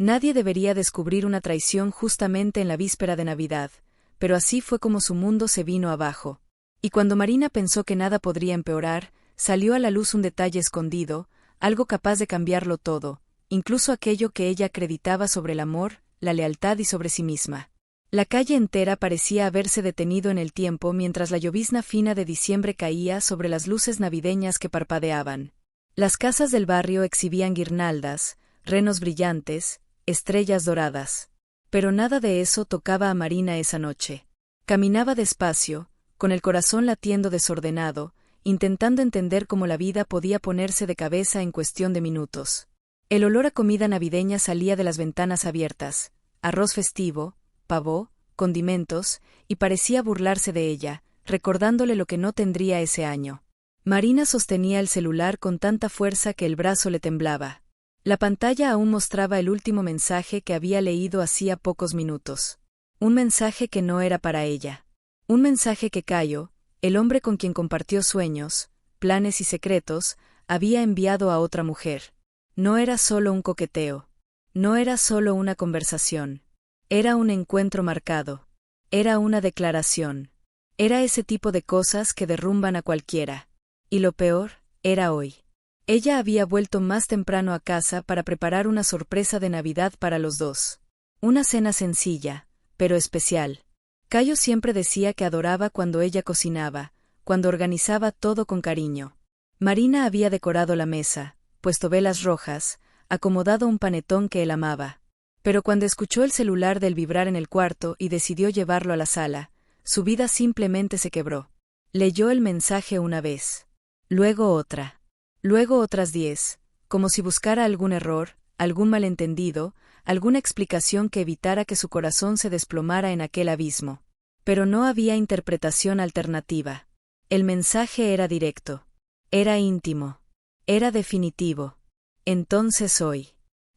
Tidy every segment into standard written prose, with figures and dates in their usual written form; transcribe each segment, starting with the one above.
Nadie debería descubrir una traición justamente en la víspera de Navidad, pero así fue como su mundo se vino abajo. Y cuando Marina pensó que nada podría empeorar, salió a la luz un detalle escondido, algo capaz de cambiarlo todo, incluso aquello que ella acreditaba sobre el amor, la lealtad y sobre sí misma. La calle entera parecía haberse detenido en el tiempo mientras la llovizna fina de diciembre caía sobre las luces navideñas que parpadeaban. Las casas del barrio exhibían guirnaldas, renos brillantes, estrellas doradas. Pero nada de eso tocaba a Marina esa noche. Caminaba despacio, con el corazón latiendo desordenado, intentando entender cómo la vida podía ponerse de cabeza en cuestión de minutos. El olor a comida navideña salía de las ventanas abiertas, arroz festivo, pavó, condimentos, y parecía burlarse de ella, recordándole lo que no tendría ese año. Marina sostenía el celular con tanta fuerza que el brazo le temblaba. La pantalla aún mostraba el último mensaje que había leído hacía pocos minutos. Un mensaje que no era para ella. Un mensaje que Cayo, el hombre con quien compartió sueños, planes y secretos, había enviado a otra mujer. No era solo un coqueteo. No era solo una conversación. Era un encuentro marcado. Era una declaración. Era ese tipo de cosas que derrumban a cualquiera. Y lo peor, era hoy. Ella había vuelto más temprano a casa para preparar una sorpresa de Navidad para los dos. Una cena sencilla, pero especial. Cayo siempre decía que adoraba cuando ella cocinaba, cuando organizaba todo con cariño. Marina había decorado la mesa, puesto velas rojas, acomodado un panetón que él amaba. Pero cuando escuchó el celular del vibrar en el cuarto y decidió llevarlo a la sala, su vida simplemente se quebró. Leyó el mensaje una vez. Luego otra. Luego otras 10, como si buscara algún error, algún malentendido, alguna explicación que evitara que su corazón se desplomara en aquel abismo. Pero no había interpretación alternativa. El mensaje era directo. Era íntimo. Era definitivo. Entonces hoy.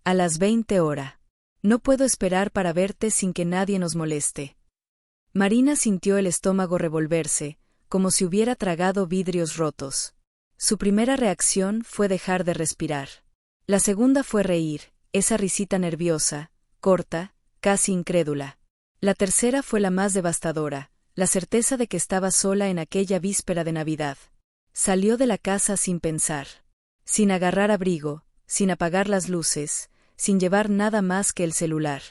A las 20 horas. No puedo esperar para verte sin que nadie nos moleste. Marina sintió el estómago revolverse, como si hubiera tragado vidrios rotos. Su primera reacción fue dejar de respirar. La segunda fue reír, esa risita nerviosa, corta, casi incrédula. La tercera fue la más devastadora, la certeza de que estaba sola en aquella víspera de Navidad. Salió de la casa sin pensar. Sin agarrar abrigo, sin apagar las luces, sin llevar nada más que el celular.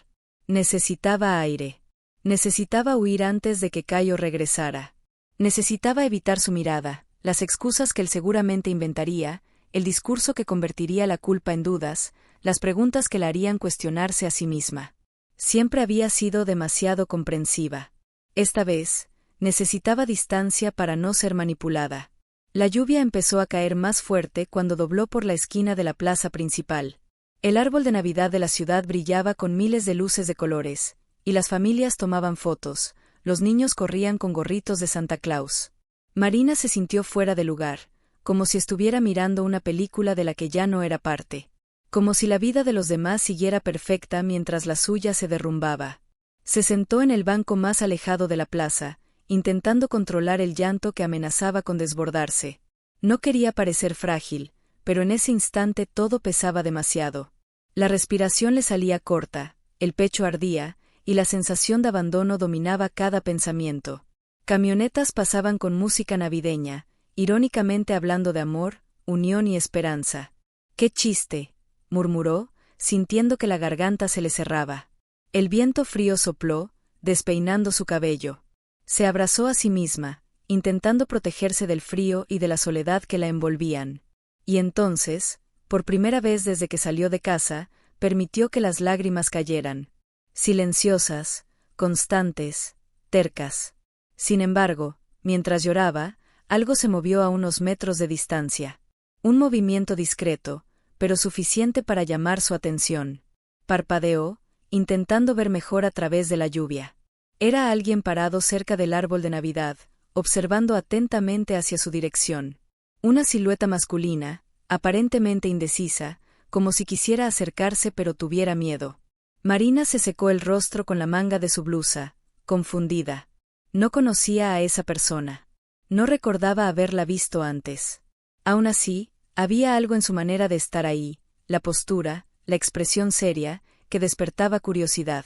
Necesitaba aire. Necesitaba huir antes de que Cayo regresara. Necesitaba evitar su mirada, las excusas que él seguramente inventaría, el discurso que convertiría la culpa en dudas, las preguntas que la harían cuestionarse a sí misma. Siempre había sido demasiado comprensiva. Esta vez, necesitaba distancia para no ser manipulada. La lluvia empezó a caer más fuerte cuando dobló por la esquina de la plaza principal. El árbol de Navidad de la ciudad brillaba con miles de luces de colores, y las familias tomaban fotos, los niños corrían con gorritos de Santa Claus. Marina se sintió fuera de lugar, como si estuviera mirando una película de la que ya no era parte. Como si la vida de los demás siguiera perfecta mientras la suya se derrumbaba. Se sentó en el banco más alejado de la plaza, intentando controlar el llanto que amenazaba con desbordarse. No quería parecer frágil, pero en ese instante todo pesaba demasiado. La respiración le salía corta, el pecho ardía, y la sensación de abandono dominaba cada pensamiento. Camionetas pasaban con música navideña, irónicamente hablando de amor, unión y esperanza. ¡Qué chiste!, murmuró, sintiendo que la garganta se le cerraba. El viento frío sopló, despeinando su cabello. Se abrazó a sí misma, intentando protegerse del frío y de la soledad que la envolvían. Y entonces, por primera vez desde que salió de casa, permitió que las lágrimas cayeran. Silenciosas, constantes, tercas. Sin embargo, mientras lloraba, algo se movió a unos metros de distancia. Un movimiento discreto, pero suficiente para llamar su atención. Parpadeó, intentando ver mejor a través de la lluvia. Era alguien parado cerca del árbol de Navidad, observando atentamente hacia su dirección. Una silueta masculina, aparentemente indecisa, como si quisiera acercarse pero tuviera miedo. Marina se secó el rostro con la manga de su blusa, confundida. No conocía a esa persona. No recordaba haberla visto antes. Aún así, había algo en su manera de estar ahí, la postura, la expresión seria, que despertaba curiosidad.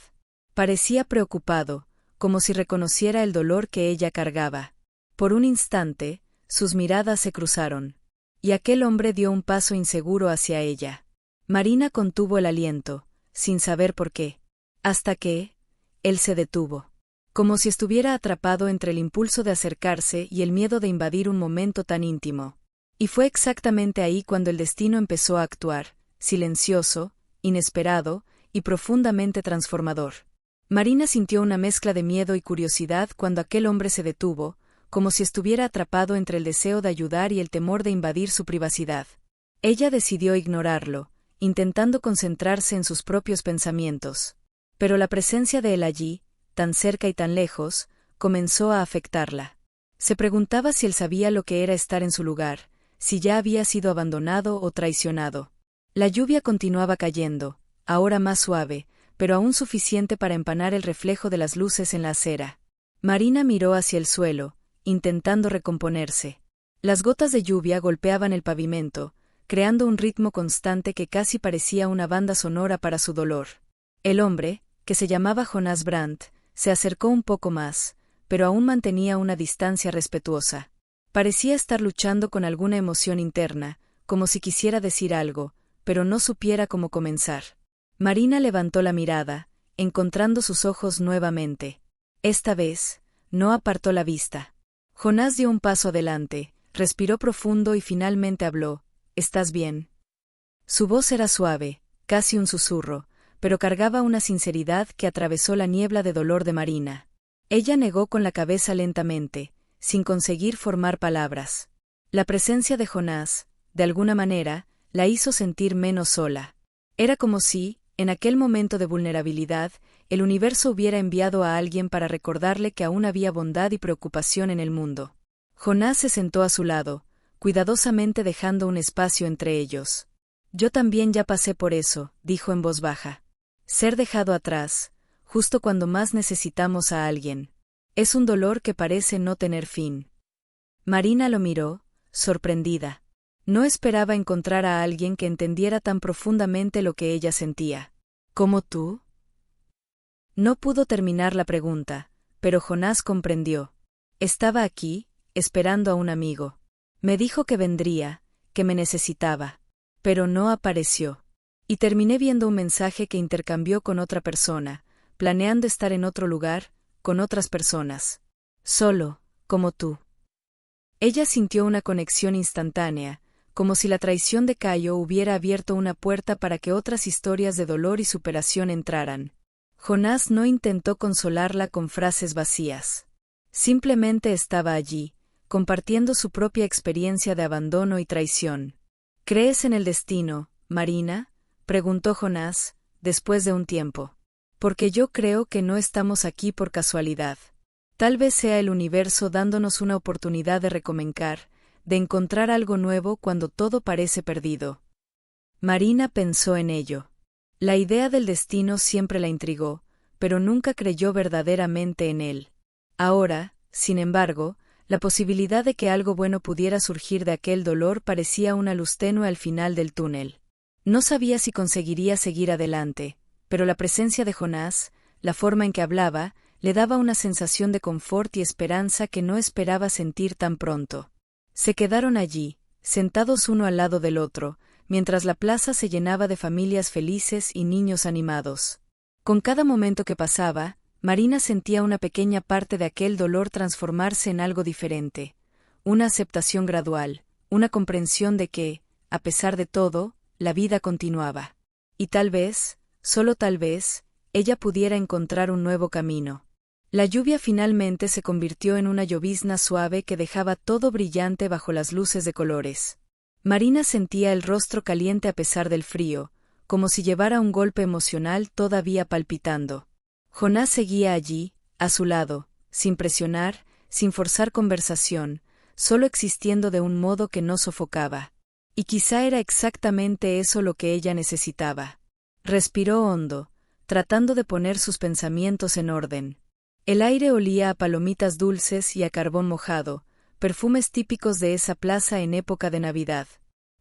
Parecía preocupado, como si reconociera el dolor que ella cargaba. Por un instante, sus miradas se cruzaron. Y aquel hombre dio un paso inseguro hacia ella. Marina contuvo el aliento, sin saber por qué. Hasta que él se detuvo. Como si estuviera atrapado entre el impulso de acercarse y el miedo de invadir un momento tan íntimo. Y fue exactamente ahí cuando el destino empezó a actuar, silencioso, inesperado y profundamente transformador. Marina sintió una mezcla de miedo y curiosidad cuando aquel hombre se detuvo, como si estuviera atrapado entre el deseo de ayudar y el temor de invadir su privacidad. Ella decidió ignorarlo, intentando concentrarse en sus propios pensamientos. Pero la presencia de él allí, tan cerca y tan lejos, comenzó a afectarla. Se preguntaba si él sabía lo que era estar en su lugar, si ya había sido abandonado o traicionado. La lluvia continuaba cayendo, ahora más suave, pero aún suficiente para empanar el reflejo de las luces en la acera. Marina miró hacia el suelo, intentando recomponerse. Las gotas de lluvia golpeaban el pavimento, creando un ritmo constante que casi parecía una banda sonora para su dolor. El hombre, que se llamaba Jonas Brandt, se acercó un poco más, pero aún mantenía una distancia respetuosa. Parecía estar luchando con alguna emoción interna, como si quisiera decir algo, pero no supiera cómo comenzar. Marina levantó la mirada, encontrando sus ojos nuevamente. Esta vez, no apartó la vista. Jonás dio un paso adelante, respiró profundo y finalmente habló. ¿Estás bien? Su voz era suave, casi un susurro, pero cargaba una sinceridad que atravesó la niebla de dolor de Marina. Ella negó con la cabeza lentamente, sin conseguir formar palabras. La presencia de Jonás, de alguna manera, la hizo sentir menos sola. Era como si, en aquel momento de vulnerabilidad, el universo hubiera enviado a alguien para recordarle que aún había bondad y preocupación en el mundo. Jonás se sentó a su lado, cuidadosamente dejando un espacio entre ellos. Yo también ya pasé por eso, dijo en voz baja. Ser dejado atrás, justo cuando más necesitamos a alguien. Es un dolor que parece no tener fin. Marina lo miró, sorprendida. No esperaba encontrar a alguien que entendiera tan profundamente lo que ella sentía. ¿Como tú? No pudo terminar la pregunta, pero Jonás comprendió. Estaba aquí, esperando a un amigo. Me dijo que vendría, que me necesitaba. Pero no apareció. Y terminé viendo un mensaje que intercambió con otra persona, planeando estar en otro lugar, con otras personas. Solo, como tú. Ella sintió una conexión instantánea, como si la traición de Cayo hubiera abierto una puerta para que otras historias de dolor y superación entraran. Jonás no intentó consolarla con frases vacías. Simplemente estaba allí, compartiendo su propia experiencia de abandono y traición. ¿Crees en el destino, Marina?, preguntó Jonás, después de un tiempo. Porque yo creo que no estamos aquí por casualidad. Tal vez sea el universo dándonos una oportunidad de recomenzar, de encontrar algo nuevo cuando todo parece perdido. Marina pensó en ello. La idea del destino siempre la intrigó, pero nunca creyó verdaderamente en él. Ahora, sin embargo, la posibilidad de que algo bueno pudiera surgir de aquel dolor parecía una luz tenue al final del túnel. No sabía si conseguiría seguir adelante, pero la presencia de Jonás, la forma en que hablaba, le daba una sensación de confort y esperanza que no esperaba sentir tan pronto. Se quedaron allí, sentados uno al lado del otro, mientras la plaza se llenaba de familias felices y niños animados. Con cada momento que pasaba, Marina sentía una pequeña parte de aquel dolor transformarse en algo diferente, una aceptación gradual, una comprensión de que, a pesar de todo, la vida continuaba. Y tal vez, solo tal vez, ella pudiera encontrar un nuevo camino. La lluvia finalmente se convirtió en una llovizna suave que dejaba todo brillante bajo las luces de colores. Marina sentía el rostro caliente a pesar del frío, como si llevara un golpe emocional todavía palpitando. Jonás seguía allí, a su lado, sin presionar, sin forzar conversación, solo existiendo de un modo que no sofocaba. Y quizá era exactamente eso lo que ella necesitaba. Respiró hondo, tratando de poner sus pensamientos en orden. El aire olía a palomitas dulces y a carbón mojado, perfumes típicos de esa plaza en época de Navidad.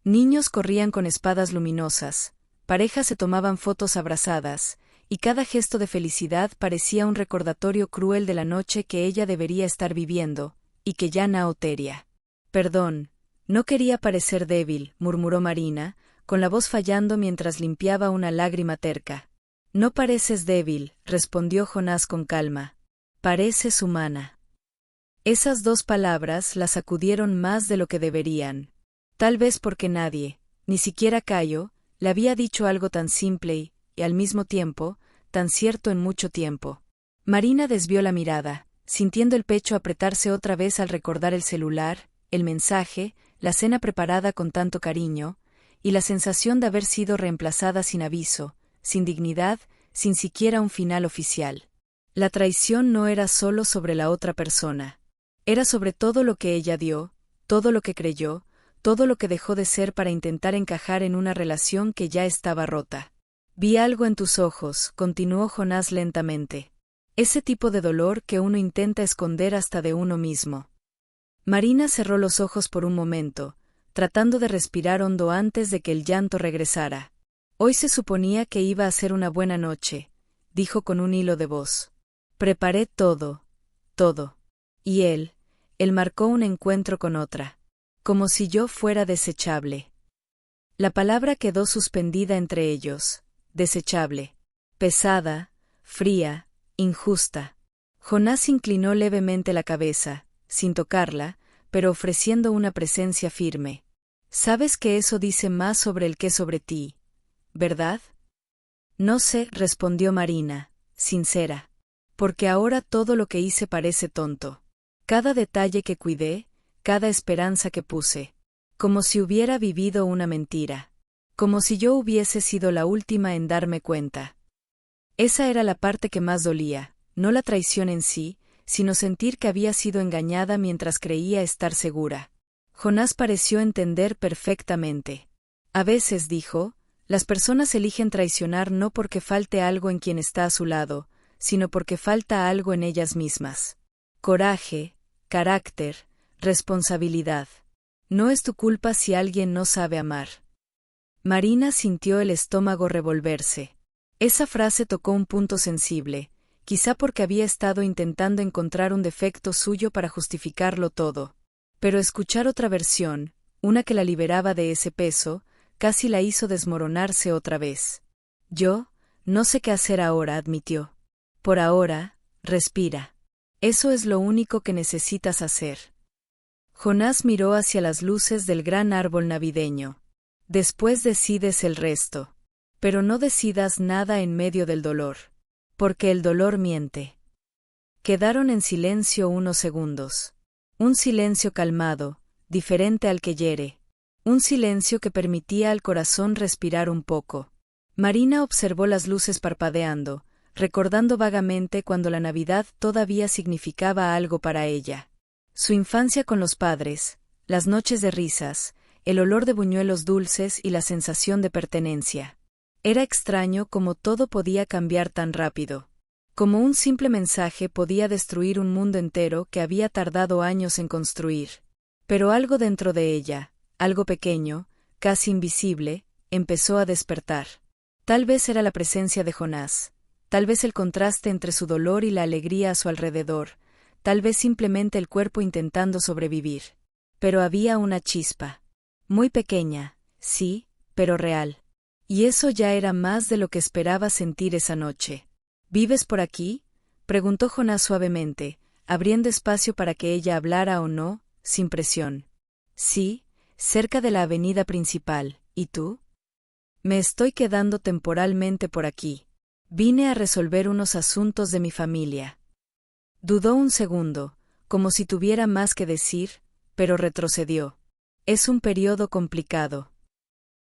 Niños corrían con espadas luminosas, Parejas se tomaban fotos abrazadas, y cada gesto de felicidad parecía un recordatorio cruel de la noche que ella debería estar viviendo, y que ya no tería. Perdón, no quería parecer débil, murmuró Marina, con la voz fallando mientras limpiaba una lágrima terca. No pareces débil, respondió Jonás con calma. Pareces humana. Esas dos palabras la sacudieron más de lo que deberían. Tal vez porque nadie, ni siquiera Cayo, le había dicho algo tan simple y, al mismo tiempo, tan cierto en mucho tiempo. Marina desvió la mirada, sintiendo el pecho apretarse otra vez al recordar el celular, el mensaje, la cena preparada con tanto cariño, y la sensación de haber sido reemplazada sin aviso, sin dignidad, sin siquiera un final oficial. La traición no era solo sobre la otra persona. Era sobre todo lo que ella dio, todo lo que creyó, todo lo que dejó de ser para intentar encajar en una relación que ya estaba rota. Vi algo en tus ojos, continuó Jonás lentamente. Ese tipo de dolor que uno intenta esconder hasta de uno mismo. Marina cerró los ojos por un momento, tratando de respirar hondo antes de que el llanto regresara. Hoy se suponía que iba a ser una buena noche, dijo con un hilo de voz. Preparé todo, todo. Y él marcó un encuentro con otra. Como si yo fuera desechable. La palabra quedó suspendida entre ellos, desechable. Pesada, fría, injusta. Jonás inclinó levemente la cabeza, sin tocarla, pero ofreciendo una presencia firme. Sabes que eso dice más sobre él que sobre ti, ¿verdad? No sé, respondió Marina, sincera. Porque ahora todo lo que hice parece tonto. Cada detalle que cuidé, cada esperanza que puse. Como si hubiera vivido una mentira. Como si yo hubiese sido la última en darme cuenta. Esa era la parte que más dolía, no la traición en sí, sino sentir que había sido engañada mientras creía estar segura. Jonás pareció entender perfectamente. A veces, dijo, las personas eligen traicionar no porque falte algo en quien está a su lado, sino porque falta algo en ellas mismas. Coraje, carácter, responsabilidad. No es tu culpa si alguien no sabe amar. Marina sintió el estómago revolverse. Esa frase tocó un punto sensible, quizá porque había estado intentando encontrar un defecto suyo para justificarlo todo. Pero escuchar otra versión, una que la liberaba de ese peso, casi la hizo desmoronarse otra vez. Yo, no sé qué hacer ahora, admitió. Por ahora, respira. Eso es lo único que necesitas hacer. Jonás miró hacia las luces del gran árbol navideño. Después decides el resto. Pero no decidas nada en medio del dolor. Porque el dolor miente. Quedaron en silencio unos segundos. Un silencio calmado, diferente al que hiere. Un silencio que permitía al corazón respirar un poco. Marina observó las luces parpadeando, recordando vagamente cuando la Navidad todavía significaba algo para ella. Su infancia con los padres, las noches de risas, el olor de buñuelos dulces y la sensación de pertenencia. Era extraño cómo todo podía cambiar tan rápido. Como un simple mensaje podía destruir un mundo entero que había tardado años en construir. Pero algo dentro de ella, algo pequeño, casi invisible, empezó a despertar. Tal vez era la presencia de Jonás, tal vez el contraste entre su dolor y la alegría a su alrededor, tal vez simplemente el cuerpo intentando sobrevivir. Pero había una chispa. Muy pequeña, sí, pero real. Y eso ya era más de lo que esperaba sentir esa noche. ¿Vives por aquí?, preguntó Jonás suavemente, abriendo espacio para que ella hablara o no, sin presión. Sí, cerca de la avenida principal. ¿Y tú? Me estoy quedando temporalmente por aquí. Vine a resolver unos asuntos de mi familia. Dudó un segundo, como si tuviera más que decir, pero retrocedió. Es un periodo complicado.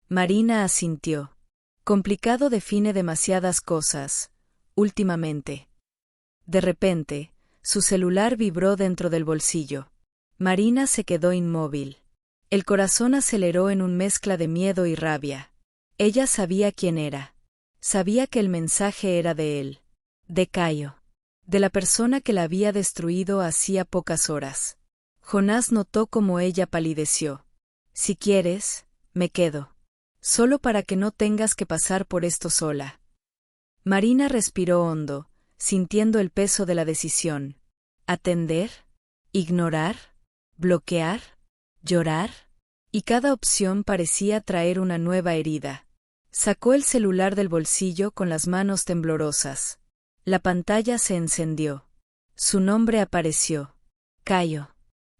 Marina asintió. Complicado define demasiadas cosas, últimamente. De repente, su celular vibró dentro del bolsillo. Marina se quedó inmóvil. El corazón aceleró en un mezcla de miedo y rabia. Ella sabía quién era. Sabía que el mensaje era de él. De Cayo. De la persona que la había destruido hacía pocas horas. Jonás notó cómo ella palideció. Si quieres, me quedo. Solo para que no tengas que pasar por esto sola. Marina respiró hondo, sintiendo el peso de la decisión. ¿Atender? ¿Ignorar? ¿Bloquear? ¿Llorar? Y cada opción parecía traer una nueva herida. Sacó el celular del bolsillo con las manos temblorosas. La pantalla se encendió. Su nombre apareció. Cayo.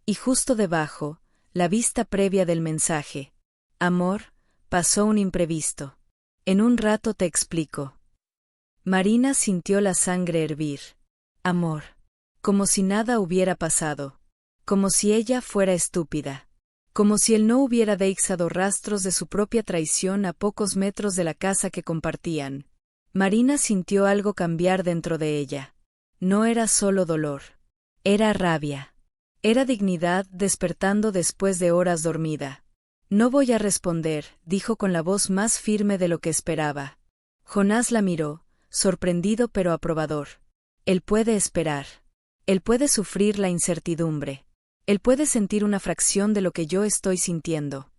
Y justo debajo, la vista previa del mensaje. Amor, pasó un imprevisto. En un rato te explico. Marina sintió la sangre hervir. Amor. Como si nada hubiera pasado. Como si ella fuera estúpida. Como si él no hubiera dejado rastros de su propia traición a pocos metros de la casa que compartían. Marina sintió algo cambiar dentro de ella. No era solo dolor. Era rabia. Era dignidad despertando después de horas dormida. No voy a responder, dijo con la voz más firme de lo que esperaba. Jonás la miró, sorprendido pero aprobador. Él puede esperar. Él puede sufrir la incertidumbre. Él puede sentir una fracción de lo que yo estoy sintiendo.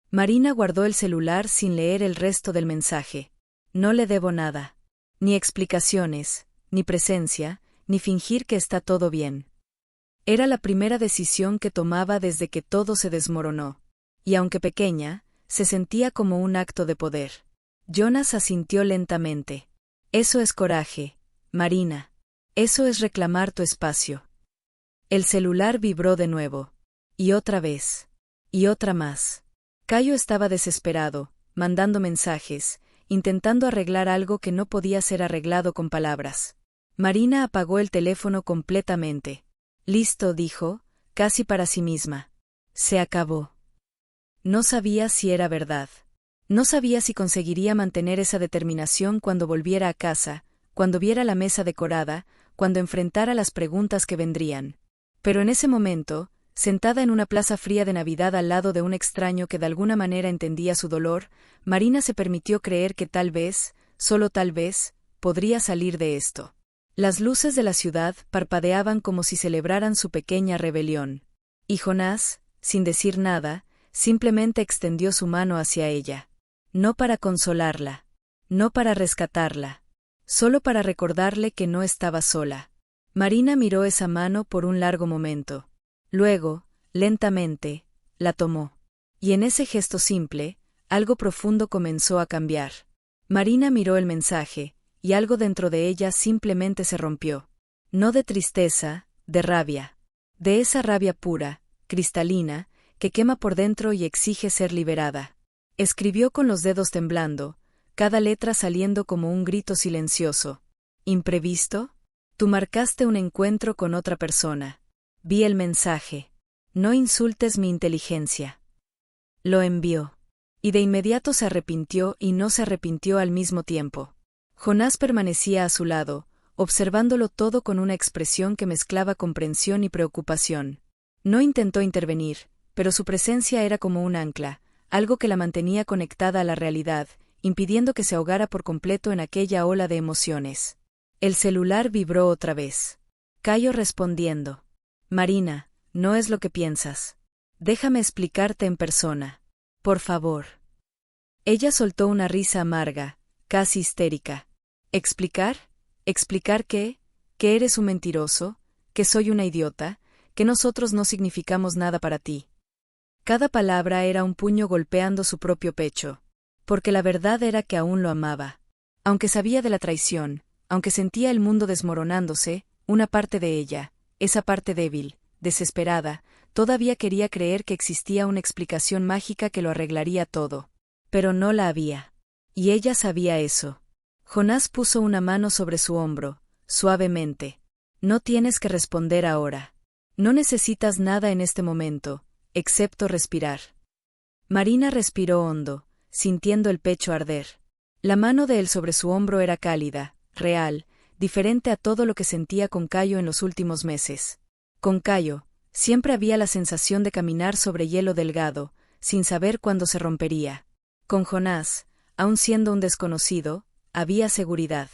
Marina guardó el celular sin leer el resto del mensaje. No le debo nada. Ni explicaciones, ni presencia, ni fingir que está todo bien. Era la primera decisión que tomaba desde que todo se desmoronó. Y aunque pequeña, se sentía como un acto de poder. Jonas asintió lentamente. Eso es coraje, Marina. Eso es reclamar tu espacio. El celular vibró de nuevo. Y otra vez. Y otra más. Cayo estaba desesperado, mandando mensajes, intentando arreglar algo que no podía ser arreglado con palabras. Marina apagó el teléfono completamente. Listo, dijo, casi para sí misma. Se acabó. No sabía si era verdad. No sabía si conseguiría mantener esa determinación cuando volviera a casa, cuando viera la mesa decorada, cuando enfrentara las preguntas que vendrían. Pero en ese momento, sentada en una plaza fría de Navidad al lado de un extraño que de alguna manera entendía su dolor, Marina se permitió creer que tal vez, solo tal vez, podría salir de esto. Las luces de la ciudad parpadeaban como si celebraran su pequeña rebelión. Y Jonás, sin decir nada, simplemente extendió su mano hacia ella. No para consolarla, no para rescatarla, solo para recordarle que no estaba sola. Marina miró esa mano por un largo momento. Luego, lentamente, la tomó. Y en ese gesto simple, algo profundo comenzó a cambiar. Marina miró el mensaje, y algo dentro de ella simplemente se rompió. No de tristeza, de rabia. De esa rabia pura, cristalina, que quema por dentro y exige ser liberada. Escribió con los dedos temblando, cada letra saliendo como un grito silencioso. ¿Imprevisto? Tú marcaste un encuentro con otra persona. Vi el mensaje. No insultes mi inteligencia. Lo envió. Y de inmediato se arrepintió y no se arrepintió al mismo tiempo. Jonás permanecía a su lado, observándolo todo con una expresión que mezclaba comprensión y preocupación. No intentó intervenir, pero su presencia era como un ancla, algo que la mantenía conectada a la realidad, impidiendo que se ahogara por completo en aquella ola de emociones. El celular vibró otra vez. Cayo respondiendo. Marina, no es lo que piensas. Déjame explicarte en persona. Por favor. Ella soltó una risa amarga, casi histérica. ¿Explicar? ¿Explicar qué? ¿Que eres un mentiroso? ¿Que soy una idiota? ¿Que nosotros no significamos nada para ti? Cada palabra era un puño golpeando su propio pecho. Porque la verdad era que aún lo amaba. Aunque sabía de la traición, aunque sentía el mundo desmoronándose, una parte de ella, esa parte débil, desesperada, todavía quería creer que existía una explicación mágica que lo arreglaría todo. Pero no la había. Y ella sabía eso. Jonás puso una mano sobre su hombro, suavemente. No tienes que responder ahora. No necesitas nada en este momento, excepto respirar. Marina respiró hondo, sintiendo el pecho arder. La mano de él sobre su hombro era cálida, real, diferente a todo lo que sentía con Cayo en los últimos meses. Con Cayo, siempre había la sensación de caminar sobre hielo delgado, sin saber cuándo se rompería. Con Jonás, aun siendo un desconocido, había seguridad.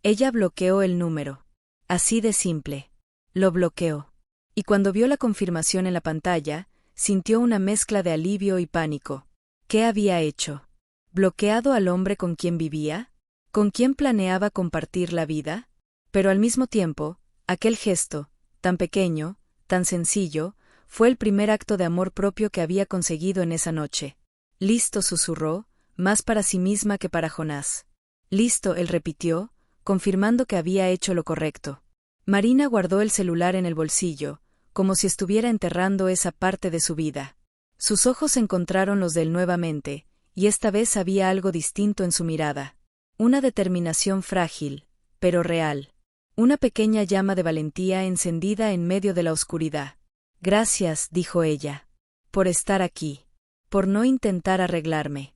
Ella bloqueó el número. Así de simple. Lo bloqueó. Y cuando vio la confirmación en la pantalla, sintió una mezcla de alivio y pánico. ¿Qué había hecho? ¿Bloqueado al hombre con quien vivía? ¿Con quien planeaba compartir la vida? Pero al mismo tiempo, aquel gesto, tan pequeño, tan sencillo, fue el primer acto de amor propio que había conseguido en esa noche. Listo, susurró, más para sí misma que para Jonás. Listo, él repitió, confirmando que había hecho lo correcto. Marina guardó el celular en el bolsillo, como si estuviera enterrando esa parte de su vida. Sus ojos encontraron los de él nuevamente, y esta vez había algo distinto en su mirada. Una determinación frágil, pero real. Una pequeña llama de valentía encendida en medio de la oscuridad. Gracias, dijo ella. Por estar aquí. Por no intentar arreglarme.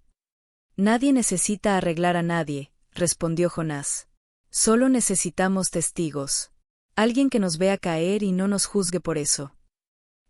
Nadie necesita arreglar a nadie, respondió Jonás. Solo necesitamos testigos. Alguien que nos vea caer y no nos juzgue por eso.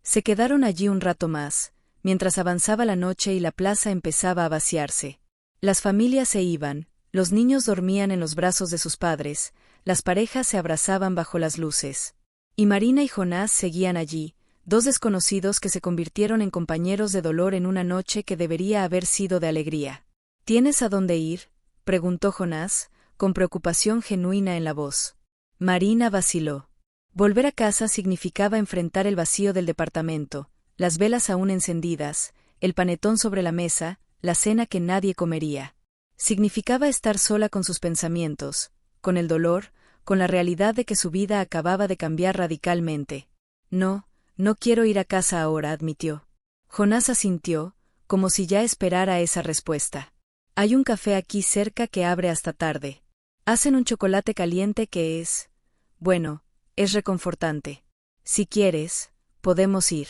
Se quedaron allí un rato más, mientras avanzaba la noche y la plaza empezaba a vaciarse. Las familias se iban, los niños dormían en los brazos de sus padres, las parejas se abrazaban bajo las luces. Y Marina y Jonás seguían allí, dos desconocidos que se convirtieron en compañeros de dolor en una noche que debería haber sido de alegría. ¿Tienes a dónde ir?, preguntó Jonás, con preocupación genuina en la voz. Marina vaciló. Volver a casa significaba enfrentar el vacío del departamento, las velas aún encendidas, el panetón sobre la mesa, la cena que nadie comería. Significaba estar sola con sus pensamientos, con el dolor, con la realidad de que su vida acababa de cambiar radicalmente. No, no quiero ir a casa ahora, admitió. Jonás asintió, como si ya esperara esa respuesta. Hay un café aquí cerca que abre hasta tarde. Hacen un chocolate caliente que es... bueno, es reconfortante. Si quieres, podemos ir.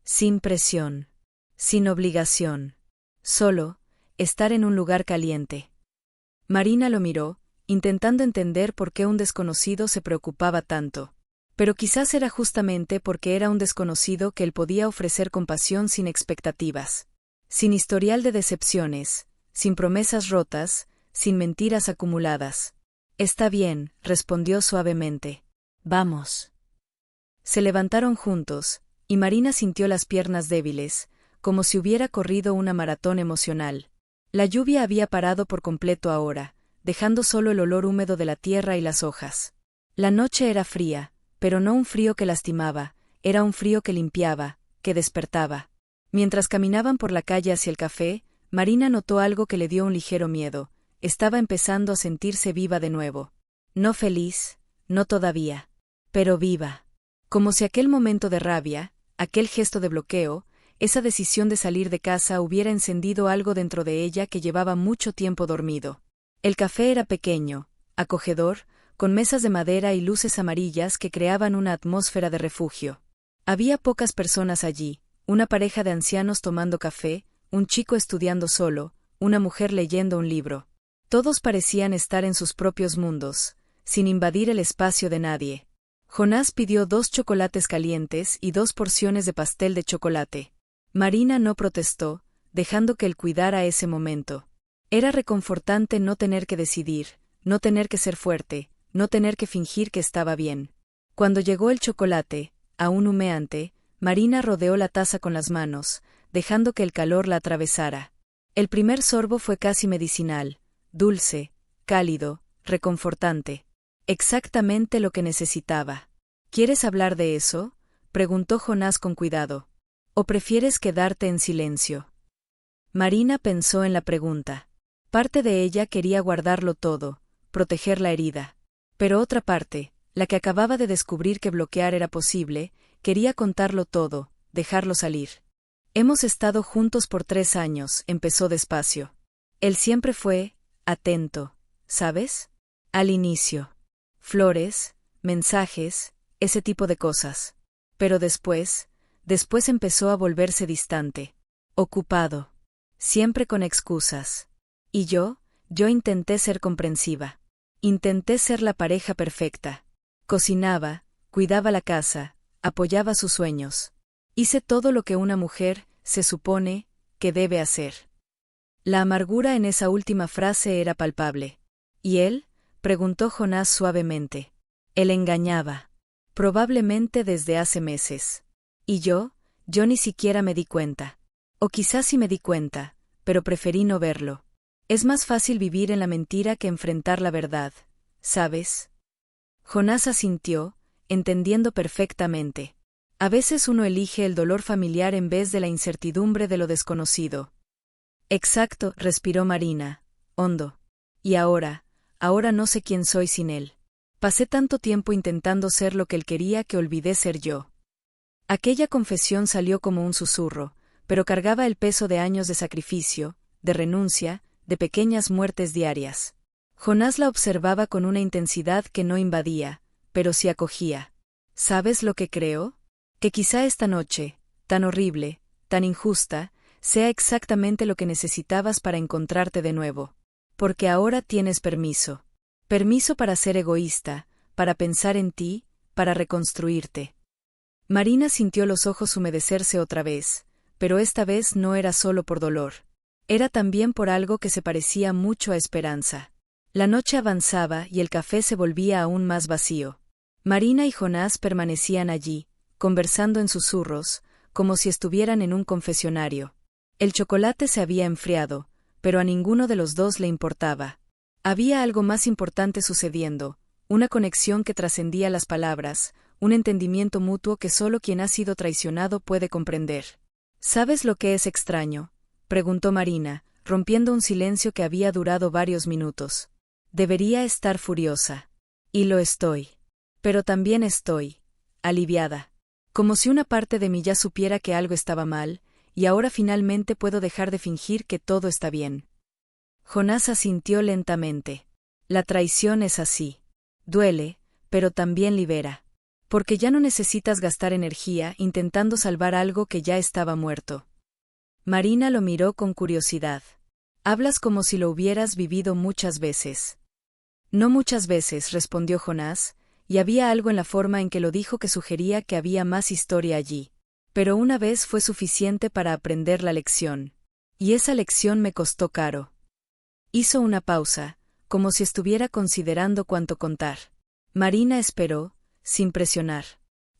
Sin presión. Sin obligación. Solo, estar en un lugar caliente. Marina lo miró, intentando entender por qué un desconocido se preocupaba tanto. Pero quizás era justamente porque era un desconocido que él podía ofrecer compasión sin expectativas. Sin historial de decepciones, sin promesas rotas, sin mentiras acumuladas. Está bien, respondió suavemente. Vamos. Se levantaron juntos, y Marina sintió las piernas débiles, como si hubiera corrido una maratón emocional. La lluvia había parado por completo ahora, dejando solo el olor húmedo de la tierra y las hojas. La noche era fría, pero no un frío que lastimaba, era un frío que limpiaba, que despertaba. Mientras caminaban por la calle hacia el café, Marina notó algo que le dio un ligero miedo. Estaba empezando a sentirse viva de nuevo. No feliz, no todavía, pero viva. Como si aquel momento de rabia, aquel gesto de bloqueo, esa decisión de salir de casa hubiera encendido algo dentro de ella que llevaba mucho tiempo dormido. El café era pequeño, acogedor, con mesas de madera y luces amarillas que creaban una atmósfera de refugio. Había pocas personas allí, una pareja de ancianos tomando café, un chico estudiando solo, una mujer leyendo un libro. Todos parecían estar en sus propios mundos, sin invadir el espacio de nadie. Jonás pidió 2 chocolates calientes y 2 porciones de pastel de chocolate. Marina no protestó, dejando que él cuidara ese momento. Era reconfortante no tener que decidir, no tener que ser fuerte, no tener que fingir que estaba bien. Cuando llegó el chocolate, aún humeante, Marina rodeó la taza con las manos, dejando que el calor la atravesara. El primer sorbo fue casi medicinal, dulce, cálido, reconfortante. Exactamente lo que necesitaba. ¿Quieres hablar de eso?, preguntó Jonás con cuidado. ¿O prefieres quedarte en silencio? Marina pensó en la pregunta. Parte de ella quería guardarlo todo, proteger la herida. Pero otra parte, la que acababa de descubrir que bloquear era posible, quería contarlo todo, dejarlo salir. Hemos estado juntos por 3 años, empezó despacio. Él siempre fue atento, ¿sabes? Al inicio. Flores, mensajes, ese tipo de cosas. Pero después empezó a volverse distante. Ocupado. Siempre con excusas. Y yo intenté ser comprensiva. Intenté ser la pareja perfecta. Cocinaba, cuidaba la casa, apoyaba sus sueños. Hice todo lo que una mujer, se supone, que debe hacer. La amargura en esa última frase era palpable. ¿Y él?, preguntó Jonás suavemente. Él engañaba. Probablemente desde hace meses. Y yo ni siquiera me di cuenta. O quizás sí me di cuenta, pero preferí no verlo. Es más fácil vivir en la mentira que enfrentar la verdad, ¿sabes? Jonás asintió, entendiendo perfectamente. A veces uno elige el dolor familiar en vez de la incertidumbre de lo desconocido. Exacto, respiró Marina, hondo. Y ahora no sé quién soy sin él. Pasé tanto tiempo intentando ser lo que él quería que olvidé ser yo. Aquella confesión salió como un susurro, pero cargaba el peso de años de sacrificio, de renuncia, de pequeñas muertes diarias. Jonás la observaba con una intensidad que no invadía, pero sí acogía. ¿Sabes lo que creo? Que quizá esta noche, tan horrible, tan injusta, sea exactamente lo que necesitabas para encontrarte de nuevo. Porque ahora tienes permiso. Permiso para ser egoísta, para pensar en ti, para reconstruirte. Marina sintió los ojos humedecerse otra vez, pero esta vez no era solo por dolor. Era también por algo que se parecía mucho a esperanza. La noche avanzaba y el café se volvía aún más vacío. Marina y Jonás permanecían allí, conversando en susurros, como si estuvieran en un confesionario. El chocolate se había enfriado, pero a ninguno de los dos le importaba. Había algo más importante sucediendo, una conexión que trascendía las palabras, un entendimiento mutuo que solo quien ha sido traicionado puede comprender. ¿Sabes lo que es extraño?, preguntó Marina, rompiendo un silencio que había durado varios minutos. Debería estar furiosa. Y lo estoy. Pero también estoy aliviada. Como si una parte de mí ya supiera que algo estaba mal, y ahora finalmente puedo dejar de fingir que todo está bien. Jonás asintió lentamente. La traición es así. Duele, pero también libera. Porque ya no necesitas gastar energía intentando salvar algo que ya estaba muerto. Marina lo miró con curiosidad. Hablas como si lo hubieras vivido muchas veces. No muchas veces, respondió Jonás, y había algo en la forma en que lo dijo que sugería que había más historia allí. Pero una vez fue suficiente para aprender la lección. Y esa lección me costó caro. Hizo una pausa, como si estuviera considerando cuánto contar. Marina esperó, sin presionar.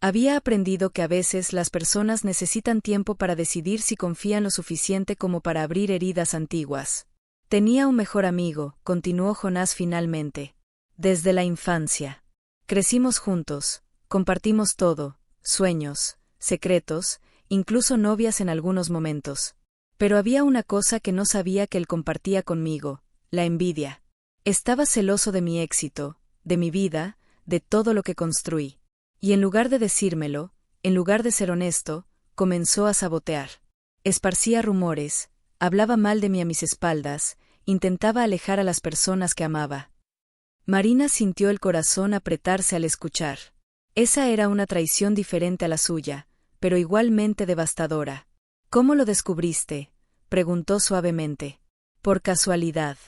Había aprendido que a veces las personas necesitan tiempo para decidir si confían lo suficiente como para abrir heridas antiguas. Tenía un mejor amigo, continuó Jonás finalmente. Desde la infancia. Crecimos juntos, compartimos todo, sueños, secretos, incluso novias en algunos momentos. Pero había una cosa que no sabía que él compartía conmigo, la envidia. Estaba celoso de mi éxito, de mi vida, de todo lo que construí. Y en lugar de decírmelo, en lugar de ser honesto, comenzó a sabotear. Esparcía rumores, hablaba mal de mí a mis espaldas, intentaba alejar a las personas que amaba. Marina sintió el corazón apretarse al escuchar. Esa era una traición diferente a la suya, pero igualmente devastadora. ¿Cómo lo descubriste?, preguntó suavemente. Por casualidad.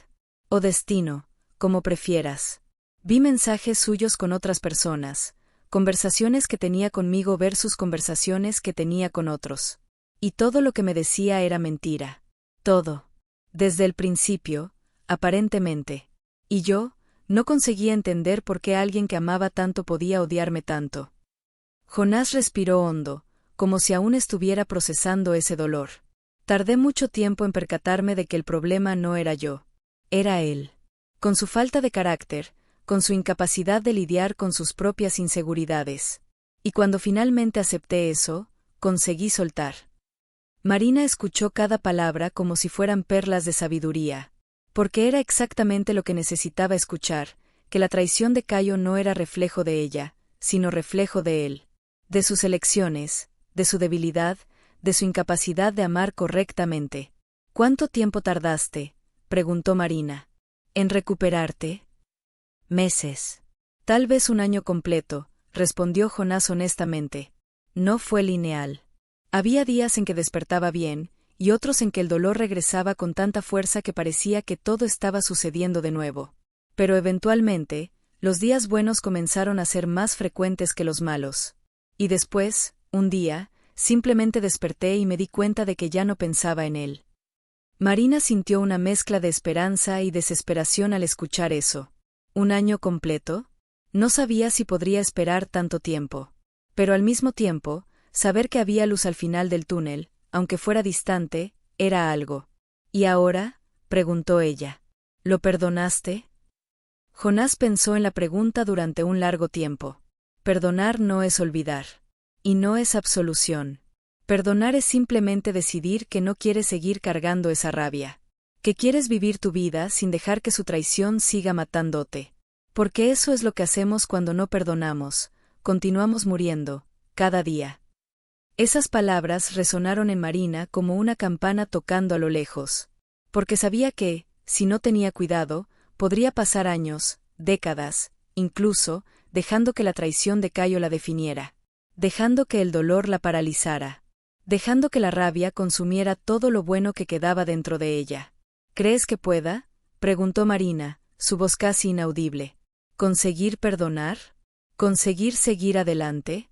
O destino, como prefieras. Vi mensajes suyos con otras personas, conversaciones que tenía conmigo versus conversaciones que tenía con otros. Y todo lo que me decía era mentira. Todo. Desde el principio, aparentemente. Y yo, no conseguía entender por qué alguien que amaba tanto podía odiarme tanto. Jonás respiró hondo, como si aún estuviera procesando ese dolor. Tardé mucho tiempo en percatarme de que el problema no era yo. Era él. Con su falta de carácter, con su incapacidad de lidiar con sus propias inseguridades. Y cuando finalmente acepté eso, conseguí soltar. Marina escuchó cada palabra como si fueran perlas de sabiduría. Porque era exactamente lo que necesitaba escuchar, que la traición de Cayo no era reflejo de ella, sino reflejo de él. De sus elecciones, de su debilidad, de su incapacidad de amar correctamente. ¿Cuánto tiempo tardaste?, preguntó Marina. ¿En recuperarte? Meses. Tal vez un año completo, respondió Jonás honestamente. No fue lineal. Había días en que despertaba bien, y otros en que el dolor regresaba con tanta fuerza que parecía que todo estaba sucediendo de nuevo. Pero eventualmente, los días buenos comenzaron a ser más frecuentes que los malos. Y después, un día, simplemente desperté y me di cuenta de que ya no pensaba en él. Marina sintió una mezcla de esperanza y desesperación al escuchar eso. ¿Un año completo? No sabía si podría esperar tanto tiempo. Pero al mismo tiempo, saber que había luz al final del túnel, aunque fuera distante, era algo. ¿Y ahora?, preguntó ella. ¿Lo perdonaste? Jonás pensó en la pregunta durante un largo tiempo. Perdonar no es olvidar. Y no es absolución. Perdonar es simplemente decidir que no quieres seguir cargando esa rabia. Que quieres vivir tu vida sin dejar que su traición siga matándote. Porque eso es lo que hacemos cuando no perdonamos, continuamos muriendo, cada día. Esas palabras resonaron en Marina como una campana tocando a lo lejos. Porque sabía que, si no tenía cuidado, podría pasar años, décadas, incluso, dejando que la traición de Cayo la definiera. Dejando que el dolor la paralizara. Dejando que la rabia consumiera todo lo bueno que quedaba dentro de ella. ¿Crees que pueda?, preguntó Marina, su voz casi inaudible. ¿Conseguir perdonar? ¿Conseguir seguir adelante?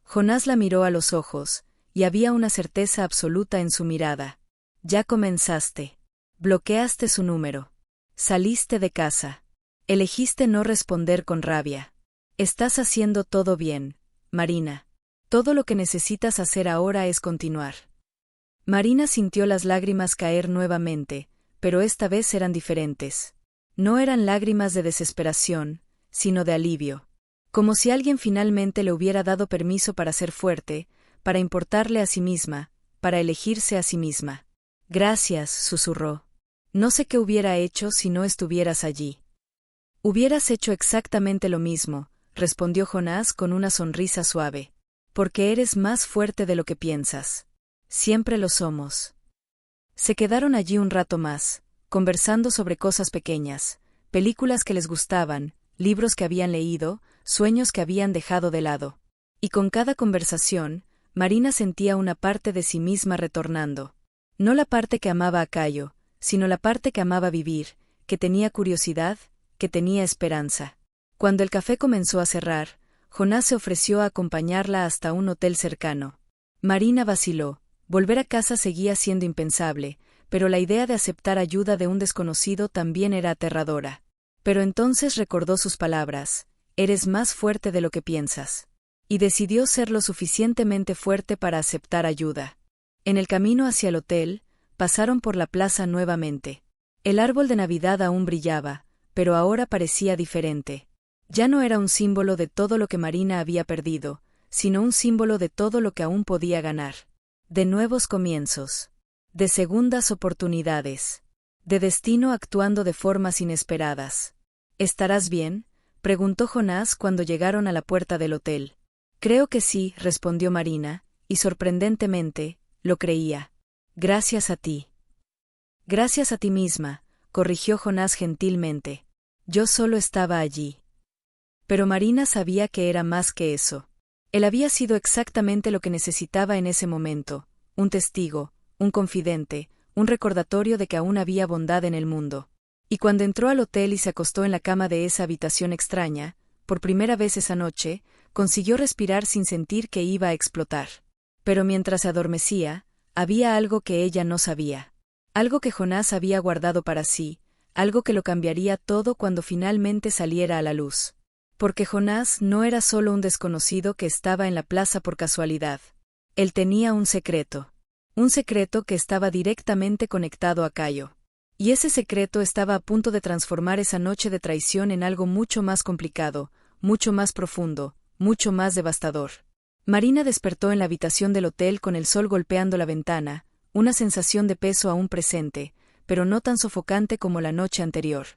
Jonás la miró a los ojos, y había una certeza absoluta en su mirada. Ya comenzaste. Bloqueaste su número. Saliste de casa. Elegiste no responder con rabia. Estás haciendo todo bien, Marina. Todo lo que necesitas hacer ahora es continuar. Marina sintió las lágrimas caer nuevamente, pero esta vez eran diferentes. No eran lágrimas de desesperación, sino de alivio. Como si alguien finalmente le hubiera dado permiso para ser fuerte, para importarle a sí misma, para elegirse a sí misma. Gracias, susurró. No sé qué hubiera hecho si no estuvieras allí. Hubieras hecho exactamente lo mismo, respondió Jonás con una sonrisa suave. Porque eres más fuerte de lo que piensas. Siempre lo somos. Se quedaron allí un rato más, conversando sobre cosas pequeñas, películas que les gustaban, libros que habían leído, sueños que habían dejado de lado. Y con cada conversación, Marina sentía una parte de sí misma retornando. No la parte que amaba a Cayo, sino la parte que amaba vivir, que tenía curiosidad, que tenía esperanza. Cuando el café comenzó a cerrar, Jonás se ofreció a acompañarla hasta un hotel cercano. Marina vaciló. Volver a casa seguía siendo impensable, pero la idea de aceptar ayuda de un desconocido también era aterradora. Pero entonces recordó sus palabras: eres más fuerte de lo que piensas. Y decidió ser lo suficientemente fuerte para aceptar ayuda. En el camino hacia el hotel, pasaron por la plaza nuevamente. El árbol de Navidad aún brillaba, pero ahora parecía diferente. Ya no era un símbolo de todo lo que Marina había perdido, sino un símbolo de todo lo que aún podía ganar. De nuevos comienzos. De segundas oportunidades. De destino actuando de formas inesperadas. ¿Estarás bien?, preguntó Jonás cuando llegaron a la puerta del hotel. Creo que sí, respondió Marina, y sorprendentemente, lo creía. Gracias a ti. Gracias a ti misma, corrigió Jonás gentilmente. Yo solo estaba allí. Pero Marina sabía que era más que eso. Él había sido exactamente lo que necesitaba en ese momento, un testigo, un confidente, un recordatorio de que aún había bondad en el mundo. Y cuando entró al hotel y se acostó en la cama de esa habitación extraña, por primera vez esa noche, consiguió respirar sin sentir que iba a explotar. Pero mientras se adormecía, había algo que ella no sabía. Algo que Jonás había guardado para sí, algo que lo cambiaría todo cuando finalmente saliera a la luz. Porque Jonás no era solo un desconocido que estaba en la plaza por casualidad. Él tenía un secreto que estaba directamente conectado a Cayo. Y ese secreto estaba a punto de transformar esa noche de traición en algo mucho más complicado, mucho más profundo, mucho más devastador. Marina despertó en la habitación del hotel con el sol golpeando la ventana, una sensación de peso aún presente, pero no tan sofocante como la noche anterior.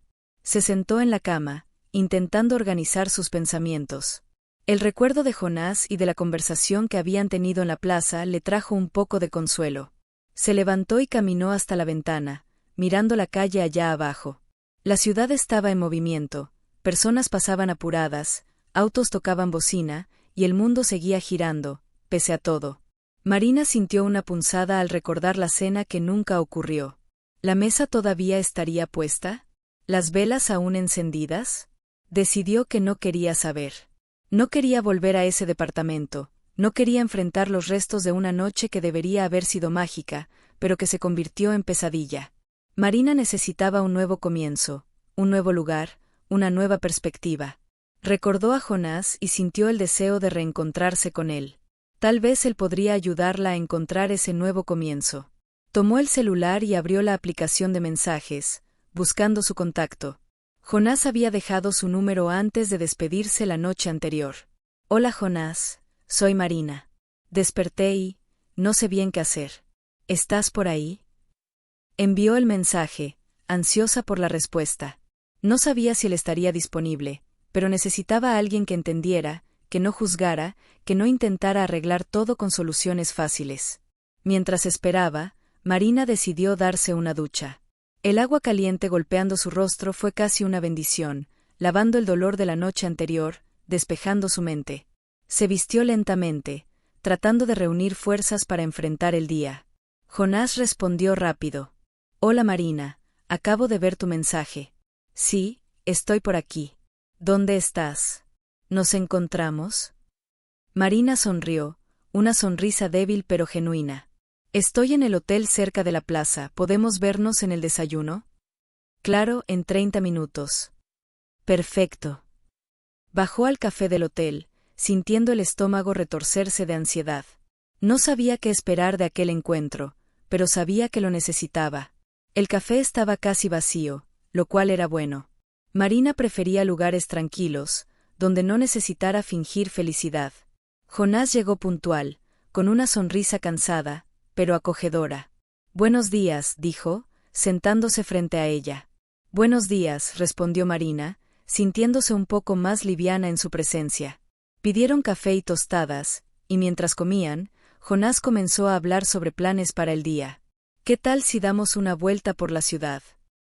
Se sentó en la cama, intentando organizar sus pensamientos. El recuerdo de Jonás y de la conversación que habían tenido en la plaza le trajo un poco de consuelo. Se levantó y caminó hasta la ventana, mirando la calle allá abajo. La ciudad estaba en movimiento, personas pasaban apuradas, autos tocaban bocina, y el mundo seguía girando, pese a todo. Marina sintió una punzada al recordar la cena que nunca ocurrió. ¿La mesa todavía estaría puesta? ¿Las velas aún encendidas? Decidió que no quería saber. No quería volver a ese departamento, no quería enfrentar los restos de una noche que debería haber sido mágica, pero que se convirtió en pesadilla. Marina necesitaba un nuevo comienzo, un nuevo lugar, una nueva perspectiva. Recordó a Jonás y sintió el deseo de reencontrarse con él. Tal vez él podría ayudarla a encontrar ese nuevo comienzo. Tomó el celular y abrió la aplicación de mensajes, buscando su contacto. Jonás había dejado su número antes de despedirse la noche anterior. Hola Jonás, soy Marina. Desperté y no sé bien qué hacer. ¿Estás por ahí? Envió el mensaje, ansiosa por la respuesta. No sabía si él estaría disponible, pero necesitaba a alguien que entendiera, que no juzgara, que no intentara arreglar todo con soluciones fáciles. Mientras esperaba, Marina decidió darse una ducha. El agua caliente golpeando su rostro fue casi una bendición, lavando el dolor de la noche anterior, despejando su mente. Se vistió lentamente, tratando de reunir fuerzas para enfrentar el día. Jonás respondió rápido. Hola Marina, acabo de ver tu mensaje. Sí, estoy por aquí. ¿Dónde estás? ¿Nos encontramos? Marina sonrió, una sonrisa débil pero genuina. Estoy en el hotel cerca de la plaza, ¿podemos vernos en el desayuno? Claro, en 30 minutos. Perfecto. Bajó al café del hotel, sintiendo el estómago retorcerse de ansiedad. No sabía qué esperar de aquel encuentro, pero sabía que lo necesitaba. El café estaba casi vacío, lo cual era bueno. Marina prefería lugares tranquilos, donde no necesitara fingir felicidad. Jonás llegó puntual, con una sonrisa cansada, pero acogedora. Buenos días, dijo, sentándose frente a ella. Buenos días, respondió Marina, sintiéndose un poco más liviana en su presencia. Pidieron café y tostadas, y mientras comían, Jonás comenzó a hablar sobre planes para el día. ¿Qué tal si damos una vuelta por la ciudad?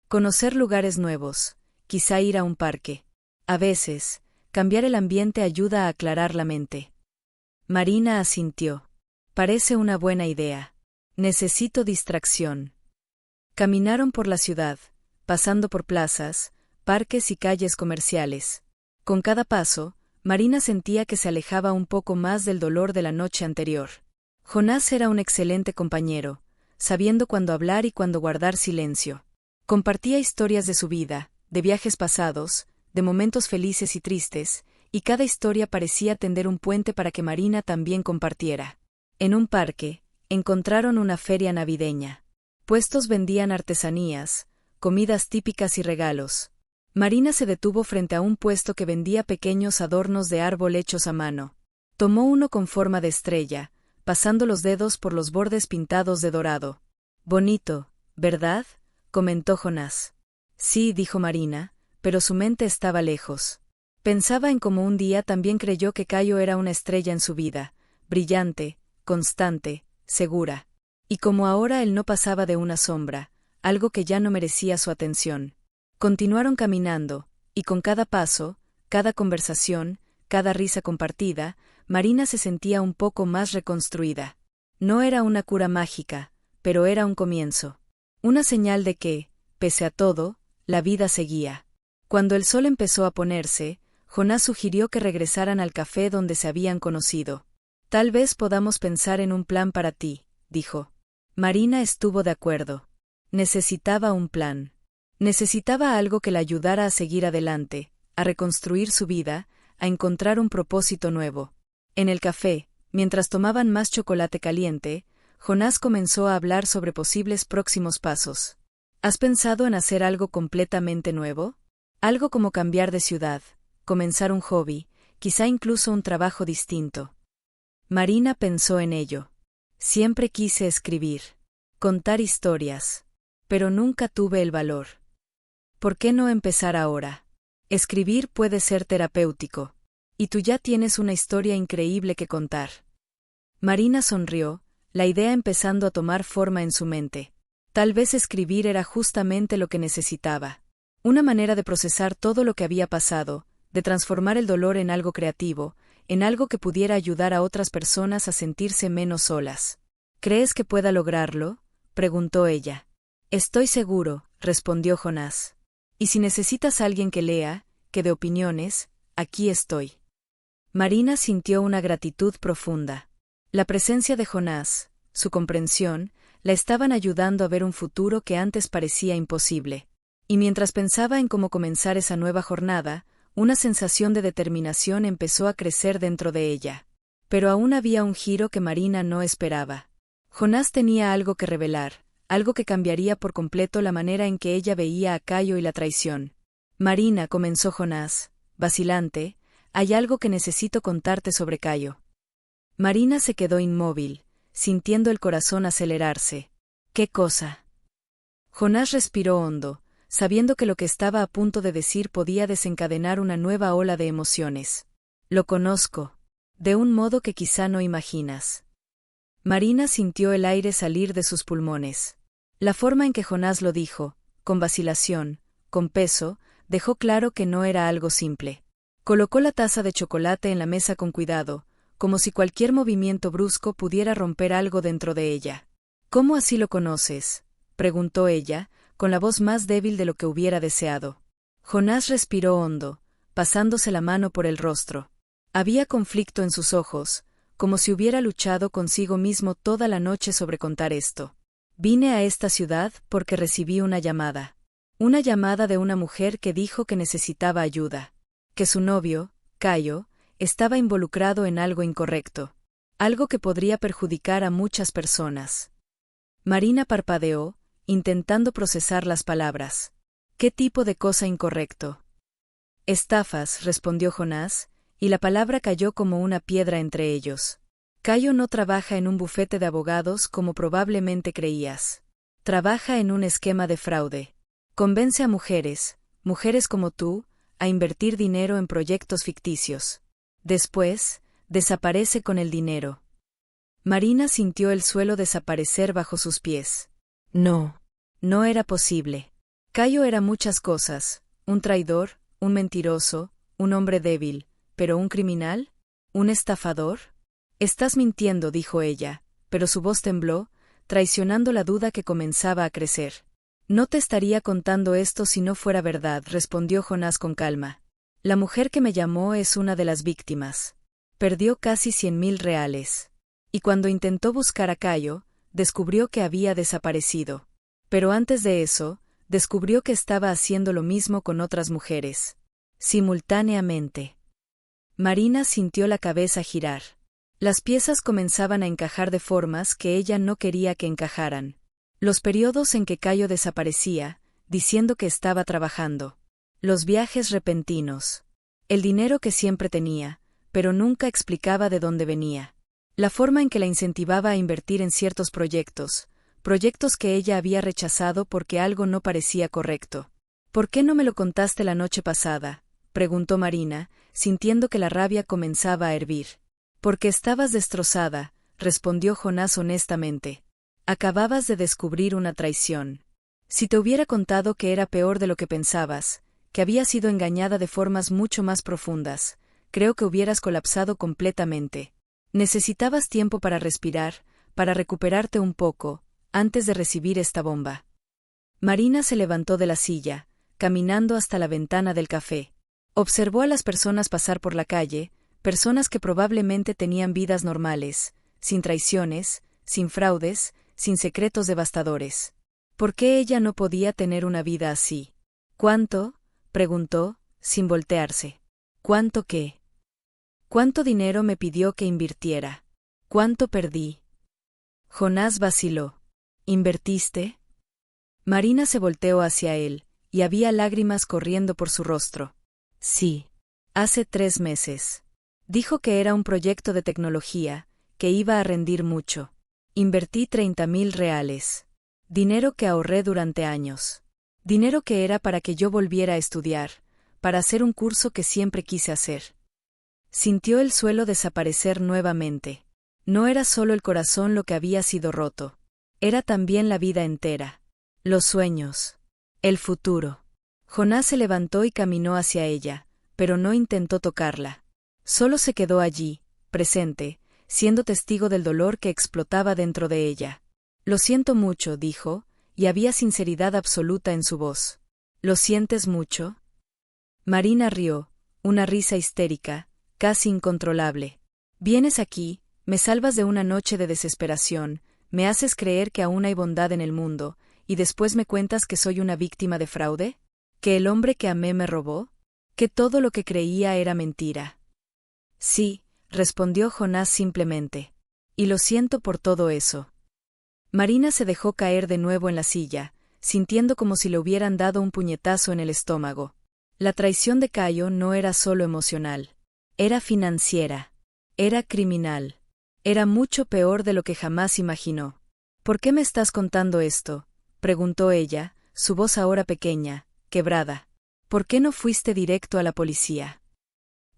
Conocer lugares nuevos, quizá ir a un parque. A veces, cambiar el ambiente ayuda a aclarar la mente. Marina asintió. Parece una buena idea. Necesito distracción. Caminaron por la ciudad, pasando por plazas, parques y calles comerciales. Con cada paso, Marina sentía que se alejaba un poco más del dolor de la noche anterior. Jonás era un excelente compañero, sabiendo cuándo hablar y cuándo guardar silencio. Compartía historias de su vida, de viajes pasados, de momentos felices y tristes, y cada historia parecía tender un puente para que Marina también compartiera. En un parque, encontraron una feria navideña. Puestos vendían artesanías, comidas típicas y regalos. Marina se detuvo frente a un puesto que vendía pequeños adornos de árbol hechos a mano. Tomó uno con forma de estrella, pasando los dedos por los bordes pintados de dorado. Bonito, ¿verdad?, comentó Jonás. Sí, dijo Marina, pero su mente estaba lejos. Pensaba en cómo un día también creyó que Cayo era una estrella en su vida, brillante, constante, segura. Y como ahora él no pasaba de una sombra, algo que ya no merecía su atención. Continuaron caminando, y con cada paso, cada conversación, cada risa compartida, Marina se sentía un poco más reconstruida. No era una cura mágica, pero era un comienzo. Una señal de que, pese a todo, la vida seguía. Cuando el sol empezó a ponerse, Jonás sugirió que regresaran al café donde se habían conocido. Tal vez podamos pensar en un plan para ti, dijo. Marina estuvo de acuerdo. Necesitaba un plan. Necesitaba algo que la ayudara a seguir adelante, a reconstruir su vida, a encontrar un propósito nuevo. En el café, mientras tomaban más chocolate caliente, Jonás comenzó a hablar sobre posibles próximos pasos. ¿Has pensado en hacer algo completamente nuevo? Algo como cambiar de ciudad, comenzar un hobby, quizá incluso un trabajo distinto. Marina pensó en ello. Siempre quise escribir, contar historias, pero nunca tuve el valor. ¿Por qué no empezar ahora? Escribir puede ser terapéutico, y tú ya tienes una historia increíble que contar. Marina sonrió, la idea empezando a tomar forma en su mente. Tal vez escribir era justamente lo que necesitaba. Una manera de procesar todo lo que había pasado, de transformar el dolor en algo creativo, en algo que pudiera ayudar a otras personas a sentirse menos solas. ¿Crees que pueda lograrlo?, preguntó ella. Estoy seguro, respondió Jonás. Y si necesitas a alguien que lea, que dé opiniones, aquí estoy. Marina sintió una gratitud profunda. La presencia de Jonás, su comprensión, la estaban ayudando a ver un futuro que antes parecía imposible. Y mientras pensaba en cómo comenzar esa nueva jornada, una sensación de determinación empezó a crecer dentro de ella. Pero aún había un giro que Marina no esperaba. Jonás tenía algo que revelar, algo que cambiaría por completo la manera en que ella veía a Cayo y la traición. Marina, comenzó Jonás, vacilante, hay algo que necesito contarte sobre Cayo. Marina se quedó inmóvil, sintiendo el corazón acelerarse. ¿Qué cosa? Jonás respiró hondo, sabiendo que lo que estaba a punto de decir podía desencadenar una nueva ola de emociones. Lo conozco, de un modo que quizá no imaginas. Marina sintió el aire salir de sus pulmones. La forma en que Jonás lo dijo, con vacilación, con peso, dejó claro que no era algo simple. Colocó la taza de chocolate en la mesa con cuidado, como si cualquier movimiento brusco pudiera romper algo dentro de ella. ¿Cómo así lo conoces?, preguntó ella, con la voz más débil de lo que hubiera deseado. Jonás respiró hondo, pasándose la mano por el rostro. Había conflicto en sus ojos, como si hubiera luchado consigo mismo toda la noche sobre contar esto. Vine a esta ciudad porque recibí una llamada. Una llamada de una mujer que dijo que necesitaba ayuda. Que su novio, Cayo, estaba involucrado en algo incorrecto. Algo que podría perjudicar a muchas personas. Marina parpadeó, intentando procesar las palabras. ¿Qué tipo de cosa incorrecto? Estafas, respondió Jonás, y la palabra cayó como una piedra entre ellos. Cayo no trabaja en un bufete de abogados como probablemente creías. Trabaja en un esquema de fraude. Convence a mujeres como tú, a invertir dinero en proyectos ficticios. Después, desaparece con el dinero. Marina sintió el suelo desaparecer bajo sus pies. No era posible. Cayo era muchas cosas, un traidor, un mentiroso, un hombre débil, pero ¿un criminal? ¿Un estafador? Estás mintiendo, dijo ella, pero su voz tembló, traicionando la duda que comenzaba a crecer. No te estaría contando esto si no fuera verdad, respondió Jonás con calma. La mujer que me llamó es una de las víctimas. Perdió casi 100.000 reales. Y cuando intentó buscar a Cayo, descubrió que había desaparecido. Pero antes de eso, descubrió que estaba haciendo lo mismo con otras mujeres. Simultáneamente. Marina sintió la cabeza girar. Las piezas comenzaban a encajar de formas que ella no quería que encajaran. Los periodos en que Cayo desaparecía, diciendo que estaba trabajando. Los viajes repentinos. El dinero que siempre tenía, pero nunca explicaba de dónde venía. La forma en que la incentivaba a invertir en ciertos proyectos que ella había rechazado porque algo no parecía correcto. ¿Por qué no me lo contaste la noche pasada?, preguntó Marina, sintiendo que la rabia comenzaba a hervir. Porque estabas destrozada, respondió Jonás honestamente. Acababas de descubrir una traición. Si te hubiera contado que era peor de lo que pensabas, que había sido engañada de formas mucho más profundas, creo que hubieras colapsado completamente. Necesitabas tiempo para respirar, para recuperarte un poco, antes de recibir esta bomba. Marina se levantó de la silla, caminando hasta la ventana del café. Observó a las personas pasar por la calle, personas que probablemente tenían vidas normales, sin traiciones, sin fraudes, sin secretos devastadores. ¿Por qué ella no podía tener una vida así? ¿Cuánto?, preguntó, sin voltearse. ¿Cuánto qué? ¿Cuánto dinero me pidió que invirtiera? ¿Cuánto perdí? Jonás vaciló. ¿Invertiste? Marina se volteó hacia él, y había lágrimas corriendo por su rostro. Sí. Hace 3 meses. Dijo que era un proyecto de tecnología, que iba a rendir mucho. Invertí 30.000 reales. Dinero que ahorré durante años. Dinero que era para que yo volviera a estudiar, para hacer un curso que siempre quise hacer. Sintió el suelo desaparecer nuevamente. No era solo el corazón lo que había sido roto. Era también la vida entera. Los sueños. El futuro. Jonás se levantó y caminó hacia ella, pero no intentó tocarla. Solo se quedó allí, presente, siendo testigo del dolor que explotaba dentro de ella. Lo siento mucho, dijo, y había sinceridad absoluta en su voz. ¿Lo sientes mucho? Marina rió, una risa histérica, casi incontrolable. Vienes aquí, me salvas de una noche de desesperación, me haces creer que aún hay bondad en el mundo, y después me cuentas que soy una víctima de fraude, que el hombre que amé me robó, que todo lo que creía era mentira. Sí, respondió Jonás simplemente. Y lo siento por todo eso. Marina se dejó caer de nuevo en la silla, sintiendo como si le hubieran dado un puñetazo en el estómago. La traición de Cayo no era solo emocional. Era financiera. Era criminal. Era mucho peor de lo que jamás imaginó. ¿Por qué me estás contando esto?, preguntó ella, su voz ahora pequeña, quebrada. ¿Por qué no fuiste directo a la policía?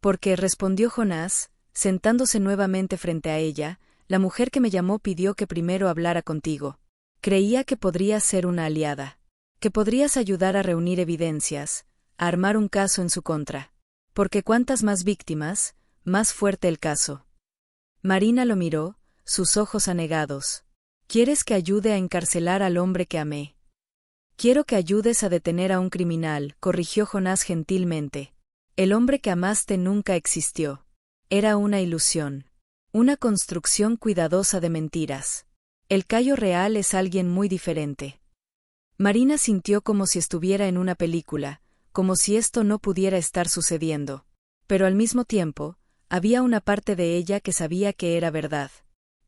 Porque, respondió Jonás, sentándose nuevamente frente a ella, la mujer que me llamó pidió que primero hablara contigo. Creía que podrías ser una aliada. Que podrías ayudar a reunir evidencias, a armar un caso en su contra. Porque cuantas más víctimas, más fuerte el caso. Marina lo miró, sus ojos anegados. ¿Quieres que ayude a encarcelar al hombre que amé? Quiero que ayudes a detener a un criminal, corrigió Jonás gentilmente. El hombre que amaste nunca existió. Era una ilusión. Una construcción cuidadosa de mentiras. El Cayo real es alguien muy diferente. Marina sintió como si estuviera en una película, como si esto no pudiera estar sucediendo. Pero al mismo tiempo, había una parte de ella que sabía que era verdad.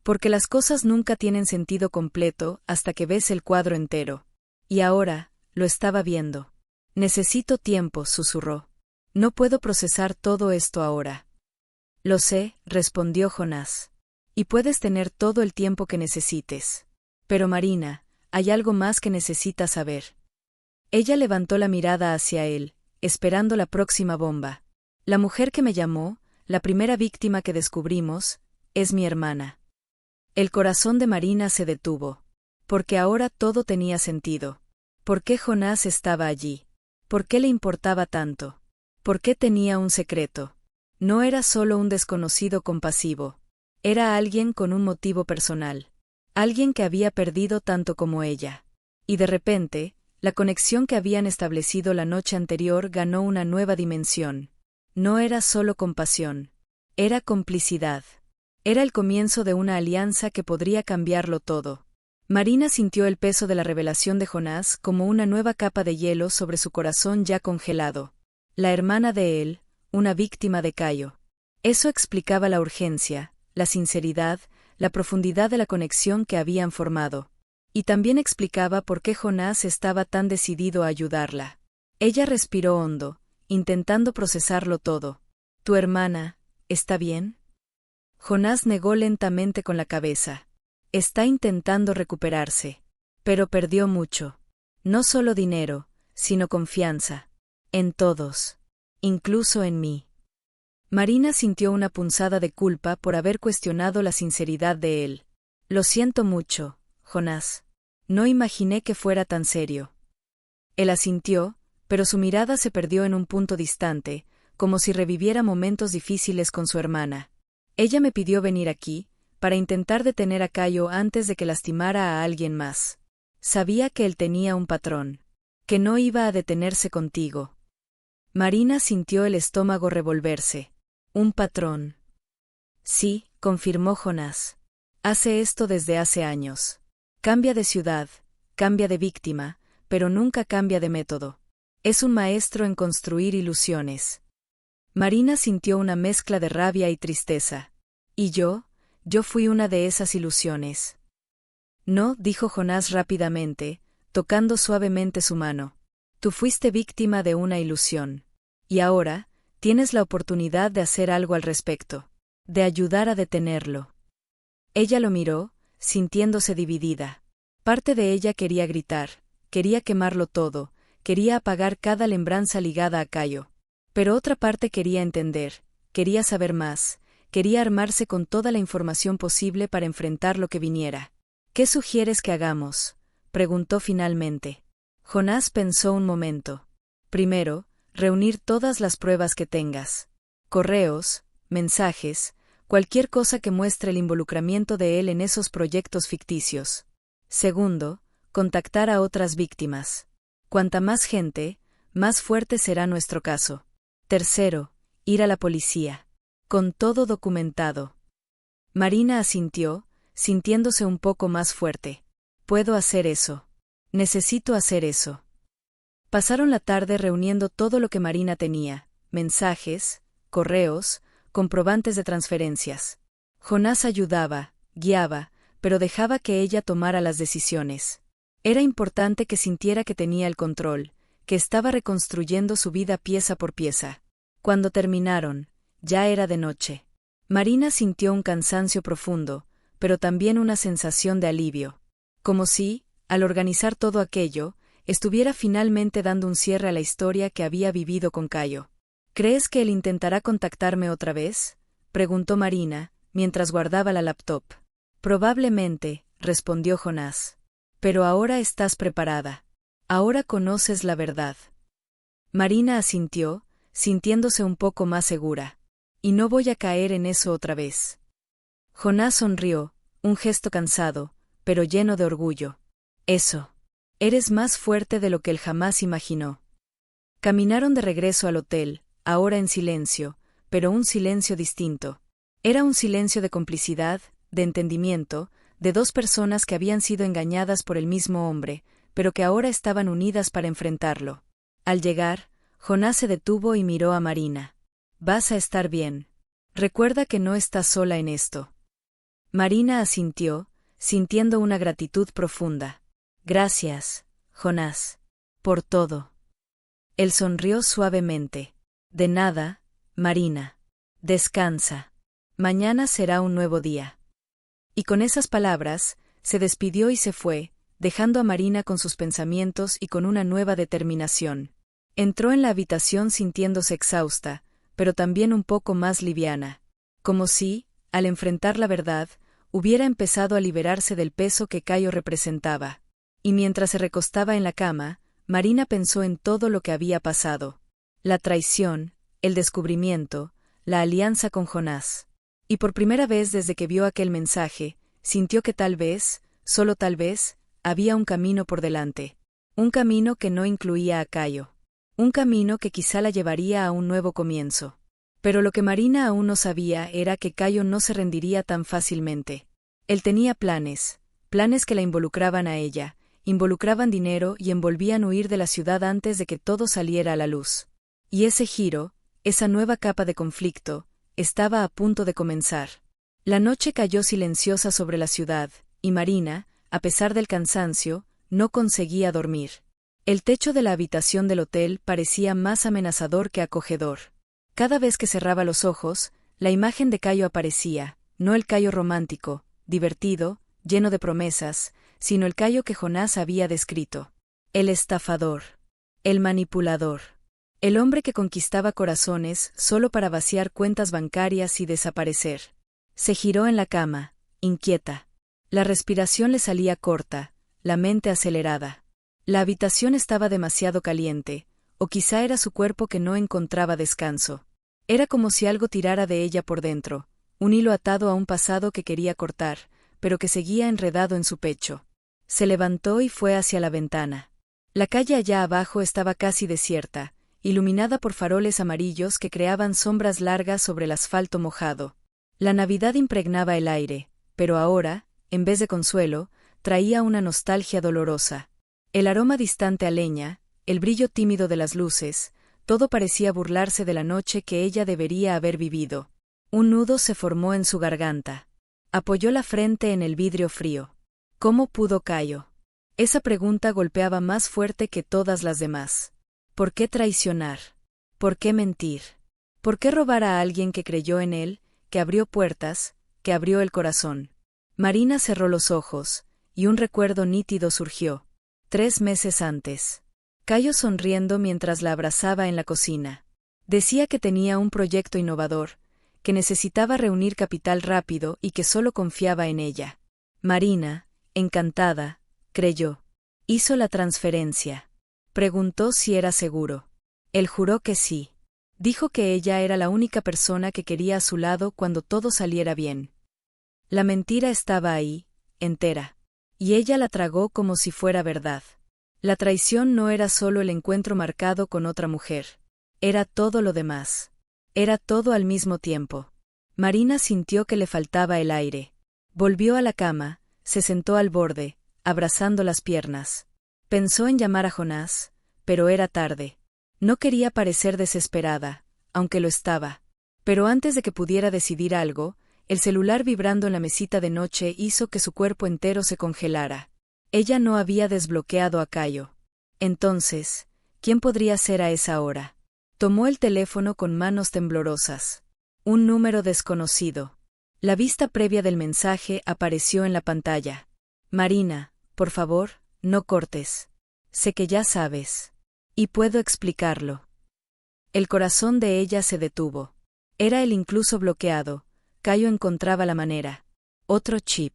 Porque las cosas nunca tienen sentido completo hasta que ves el cuadro entero. Y ahora, lo estaba viendo. Necesito tiempo, susurró. No puedo procesar todo esto ahora. Lo sé, respondió Jonás. Y puedes tener todo el tiempo que necesites. Pero Marina, hay algo más que necesitas saber. Ella levantó la mirada hacia él, esperando la próxima bomba. La mujer que me llamó, la primera víctima que descubrimos, es mi hermana. El corazón de Marina se detuvo. Porque ahora todo tenía sentido. ¿Por qué Jonás estaba allí? ¿Por qué le importaba tanto? ¿Por qué tenía un secreto? No era solo un desconocido compasivo. Era alguien con un motivo personal. Alguien que había perdido tanto como ella. Y de repente, la conexión que habían establecido la noche anterior ganó una nueva dimensión. No era solo compasión. Era complicidad. Era el comienzo de una alianza que podría cambiarlo todo. Marina sintió el peso de la revelación de Jonás como una nueva capa de hielo sobre su corazón ya congelado. La hermana de él, una víctima de Cayo. Eso explicaba la urgencia, la sinceridad, la profundidad de la conexión que habían formado. Y también explicaba por qué Jonás estaba tan decidido a ayudarla. Ella respiró hondo, intentando procesarlo todo. ¿Tu hermana, está bien? Jonás negó lentamente con la cabeza. Está intentando recuperarse. Pero perdió mucho. No solo dinero, sino confianza. En todos. Incluso en mí. Marina sintió una punzada de culpa por haber cuestionado la sinceridad de él. Lo siento mucho, Jonás. No imaginé que fuera tan serio. Él asintió, pero su mirada se perdió en un punto distante, como si reviviera momentos difíciles con su hermana. Ella me pidió venir aquí, para intentar detener a Cayo antes de que lastimara a alguien más. Sabía que él tenía un patrón. Que no iba a detenerse contigo. Marina sintió el estómago revolverse. Un patrón. Sí, confirmó Jonás. Hace esto desde hace años. Cambia de ciudad, cambia de víctima, pero nunca cambia de método. Es un maestro en construir ilusiones. Marina sintió una mezcla de rabia y tristeza. ¿Y yo? Yo fui una de esas ilusiones. No, dijo Jonás rápidamente, tocando suavemente su mano. Tú fuiste víctima de una ilusión. Y ahora, tienes la oportunidad de hacer algo al respecto. De ayudar a detenerlo. Ella lo miró, sintiéndose dividida. Parte de ella quería gritar, quería quemarlo todo, quería apagar cada lembranza ligada a Cayo. Pero otra parte quería entender, quería saber más, quería armarse con toda la información posible para enfrentar lo que viniera. ¿Qué sugieres que hagamos?, preguntó finalmente. Jonás pensó un momento. Primero, reunir todas las pruebas que tengas. Correos, mensajes, cualquier cosa que muestre el involucramiento de él en esos proyectos ficticios. Segundo, contactar a otras víctimas. Cuanta más gente, más fuerte será nuestro caso. Tercero, ir a la policía. Con todo documentado. Marina asintió, sintiéndose un poco más fuerte. Puedo hacer eso. Necesito hacer eso. Pasaron la tarde reuniendo todo lo que Marina tenía, mensajes, correos, comprobantes de transferencias. Jonás ayudaba, guiaba, pero dejaba que ella tomara las decisiones. Era importante que sintiera que tenía el control, que estaba reconstruyendo su vida pieza por pieza. Cuando terminaron, ya era de noche. Marina sintió un cansancio profundo, pero también una sensación de alivio. Como si, al organizar todo aquello, estuviera finalmente dando un cierre a la historia que había vivido con Cayo. ¿Crees que él intentará contactarme otra vez?, preguntó Marina, mientras guardaba la laptop. Probablemente, respondió Jonás. Pero ahora estás preparada. Ahora conoces la verdad. Marina asintió, sintiéndose un poco más segura. Y no voy a caer en eso otra vez. Jonás sonrió, un gesto cansado, pero lleno de orgullo. Eso. Eres más fuerte de lo que él jamás imaginó. Caminaron de regreso al hotel, ahora en silencio, pero un silencio distinto. Era un silencio de complicidad, de entendimiento, de dos personas que habían sido engañadas por el mismo hombre, pero que ahora estaban unidas para enfrentarlo. Al llegar, Jonás se detuvo y miró a Marina. Vas a estar bien. Recuerda que no estás sola en esto. Marina asintió, sintiendo una gratitud profunda. Gracias, Jonás. Por todo. Él sonrió suavemente. De nada, Marina. Descansa. Mañana será un nuevo día. Y con esas palabras, se despidió y se fue, dejando a Marina con sus pensamientos y con una nueva determinación. Entró en la habitación sintiéndose exhausta, pero también un poco más liviana. Como si, al enfrentar la verdad, hubiera empezado a liberarse del peso que Cayo representaba. Y mientras se recostaba en la cama, Marina pensó en todo lo que había pasado. La traición, el descubrimiento, la alianza con Jonás. Y por primera vez desde que vio aquel mensaje, sintió que tal vez, solo tal vez, había un camino por delante. Un camino que no incluía a Cayo. Un camino que quizá la llevaría a un nuevo comienzo. Pero lo que Marina aún no sabía era que Cayo no se rendiría tan fácilmente. Él tenía planes que la involucraban a ella, involucraban dinero y envolvían huir de la ciudad antes de que todo saliera a la luz. Y ese giro, esa nueva capa de conflicto, estaba a punto de comenzar. La noche cayó silenciosa sobre la ciudad, y Marina, a pesar del cansancio, no conseguía dormir. El techo de la habitación del hotel parecía más amenazador que acogedor. Cada vez que cerraba los ojos, la imagen de Cayo aparecía, no el Cayo romántico, divertido, lleno de promesas, sino el Cayo que Jonás había descrito. El estafador. El manipulador. El hombre que conquistaba corazones solo para vaciar cuentas bancarias y desaparecer. Se giró en la cama, inquieta. La respiración le salía corta, la mente acelerada. La habitación estaba demasiado caliente, o quizá era su cuerpo que no encontraba descanso. Era como si algo tirara de ella por dentro, un hilo atado a un pasado que quería cortar, pero que seguía enredado en su pecho. Se levantó y fue hacia la ventana. La calle allá abajo estaba casi desierta, iluminada por faroles amarillos que creaban sombras largas sobre el asfalto mojado. La Navidad impregnaba el aire, pero ahora, en vez de consuelo, traía una nostalgia dolorosa. El aroma distante a leña, el brillo tímido de las luces, todo parecía burlarse de la noche que ella debería haber vivido. Un nudo se formó en su garganta. Apoyó la frente en el vidrio frío. ¿Cómo pudo Cayo? Esa pregunta golpeaba más fuerte que todas las demás. ¿Por qué traicionar? ¿Por qué mentir? ¿Por qué robar a alguien que creyó en él, que abrió puertas, que abrió el corazón? Marina cerró los ojos, y un recuerdo nítido surgió. 3 meses antes. Cayo sonriendo mientras la abrazaba en la cocina. Decía que tenía un proyecto innovador, que necesitaba reunir capital rápido y que solo confiaba en ella. Marina, encantada, creyó. Hizo la transferencia. Preguntó si era seguro. Él juró que sí. Dijo que ella era la única persona que quería a su lado cuando todo saliera bien. La mentira estaba ahí, entera. Y ella la tragó como si fuera verdad. La traición no era solo el encuentro marcado con otra mujer. Era todo lo demás. Era todo al mismo tiempo. Marina sintió que le faltaba el aire. Volvió a la cama, se sentó al borde, abrazando las piernas. Pensó en llamar a Jonás, pero era tarde. No quería parecer desesperada, aunque lo estaba. Pero antes de que pudiera decidir algo, El celular vibrando en la mesita de noche hizo que su cuerpo entero se congelara. Ella no había desbloqueado a Caio. Entonces, ¿quién podría ser a esa hora? Tomó el teléfono con manos temblorosas. Un número desconocido. La vista previa del mensaje apareció en la pantalla. Marina, por favor, no cortes. Sé que ya sabes. Y puedo explicarlo. El corazón de ella se detuvo. Era el incluso bloqueado. Caio encontraba la manera. Otro chip.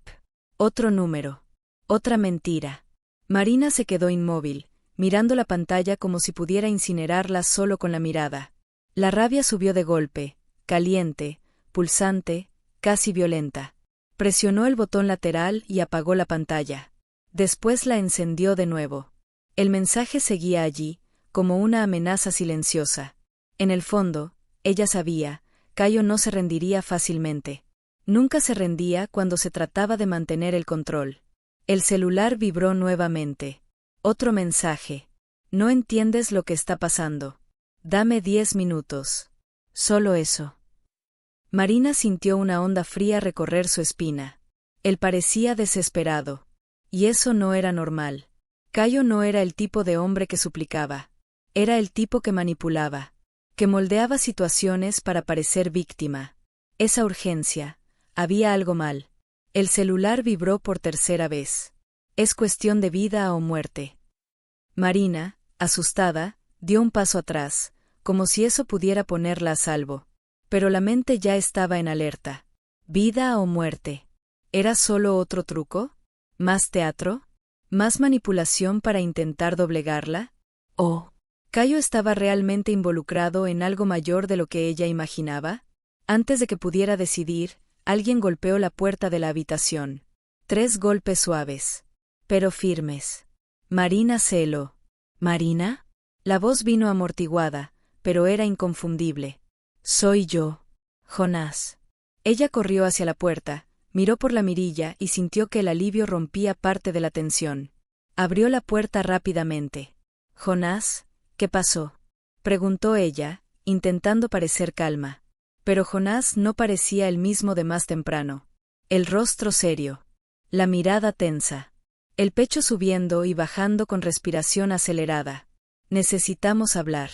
Otro número. Otra mentira. Marina se quedó inmóvil, mirando la pantalla como si pudiera incinerarla solo con la mirada. La rabia subió de golpe, caliente, pulsante, casi violenta. Presionó el botón lateral y apagó la pantalla. Después la encendió de nuevo. El mensaje seguía allí, como una amenaza silenciosa. En el fondo, ella sabía, Caio no se rendiría fácilmente. Nunca se rendía cuando se trataba de mantener el control. El celular vibró nuevamente. Otro mensaje. No entiendes lo que está pasando. Dame 10 minutos. Solo eso. Marina sintió una onda fría recorrer su espina. Él parecía desesperado. Y eso no era normal. Caio no era el tipo de hombre que suplicaba. Era el tipo que manipulaba. Que moldeaba situaciones para parecer víctima. Esa urgencia. Había algo mal. El celular vibró por tercera vez. Es cuestión de vida o muerte. Marina, asustada, dio un paso atrás, como si eso pudiera ponerla a salvo. Pero la mente ya estaba en alerta. ¿Vida o muerte? ¿Era solo otro truco? ¿Más teatro? ¿Más manipulación para intentar doblegarla? ¿O Caio estaba realmente involucrado en algo mayor de lo que ella imaginaba? Antes de que pudiera decidir, alguien golpeó la puerta de la habitación. 3 golpes suaves, pero firmes. Marina se heló. ¿Marina? La voz vino amortiguada, pero era inconfundible. Soy yo. Jonás. Ella corrió hacia la puerta, miró por la mirilla y sintió que el alivio rompía parte de la tensión. Abrió la puerta rápidamente. Jonás, ¿qué pasó? Preguntó ella, intentando parecer calma. Pero Jonás no parecía el mismo de más temprano. El rostro serio. La mirada tensa. El pecho subiendo y bajando con respiración acelerada. Necesitamos hablar.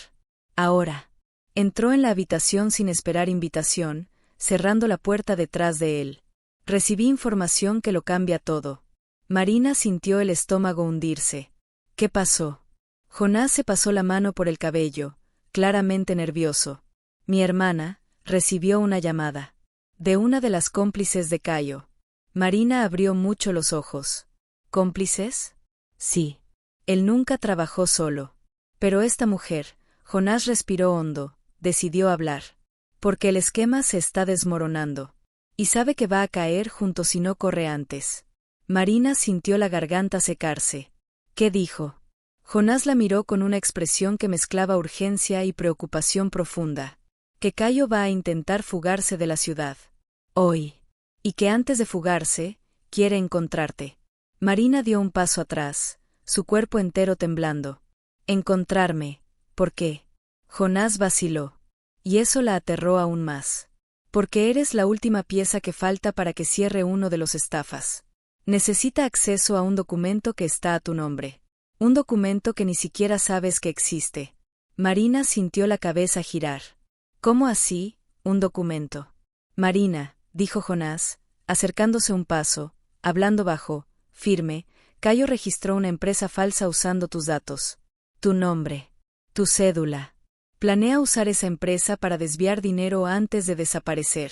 Ahora. Entró en la habitación sin esperar invitación, cerrando la puerta detrás de él. Recibí información que lo cambia todo. Marina sintió el estómago hundirse. ¿Qué pasó? Jonás se pasó la mano por el cabello, claramente nervioso. Mi hermana recibió una llamada. De una de las cómplices de Caio. Marina abrió mucho los ojos. ¿Cómplices? Sí. Él nunca trabajó solo. Pero esta mujer, Jonás respiró hondo, decidió hablar. Porque el esquema se está desmoronando. Y sabe que va a caer junto si no corre antes. Marina sintió la garganta secarse. ¿Qué dijo? Jonás la miró con una expresión que mezclaba urgencia y preocupación profunda. Que Caio va a intentar fugarse de la ciudad. Hoy. Y que antes de fugarse, quiere encontrarte. Marina dio un paso atrás, su cuerpo entero temblando. Encontrarme. ¿Por qué? Jonás vaciló. Y eso la aterró aún más. Porque eres la última pieza que falta para que cierre uno de los estafas. Necesita acceso a un documento que está a tu nombre. Un documento que ni siquiera sabes que existe. Marina sintió la cabeza girar. ¿Cómo así, un documento? Marina, dijo Jonás, acercándose un paso, hablando bajo, firme, Caio registró una empresa falsa usando tus datos. Tu nombre. Tu cédula. Planea usar esa empresa para desviar dinero antes de desaparecer.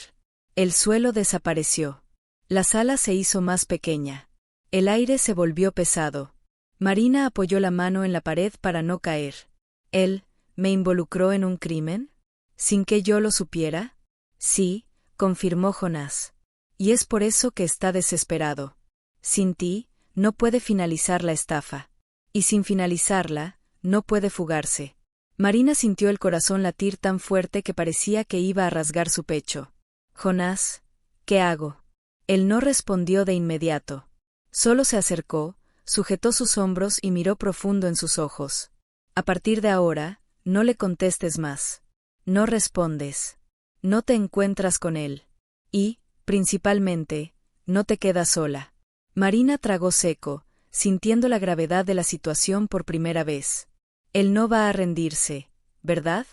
El suelo desapareció. La sala se hizo más pequeña. El aire se volvió pesado. Marina apoyó la mano en la pared para no caer. ¿Él me involucró en un crimen? ¿Sin que yo lo supiera? Sí, confirmó Jonás. Y es por eso que está desesperado. Sin ti, no puede finalizar la estafa. Y sin finalizarla, no puede fugarse. Marina sintió el corazón latir tan fuerte que parecía que iba a rasgar su pecho. Jonás, ¿qué hago? Él no respondió de inmediato. Solo se acercó, sujetó sus hombros y miró profundo en sus ojos. A partir de ahora, no le contestes más. No respondes. No te encuentras con él. Y, Principalmente, no te quedas sola. Marina tragó seco, sintiendo la gravedad de la situación por primera vez. Él no va a rendirse, ¿verdad?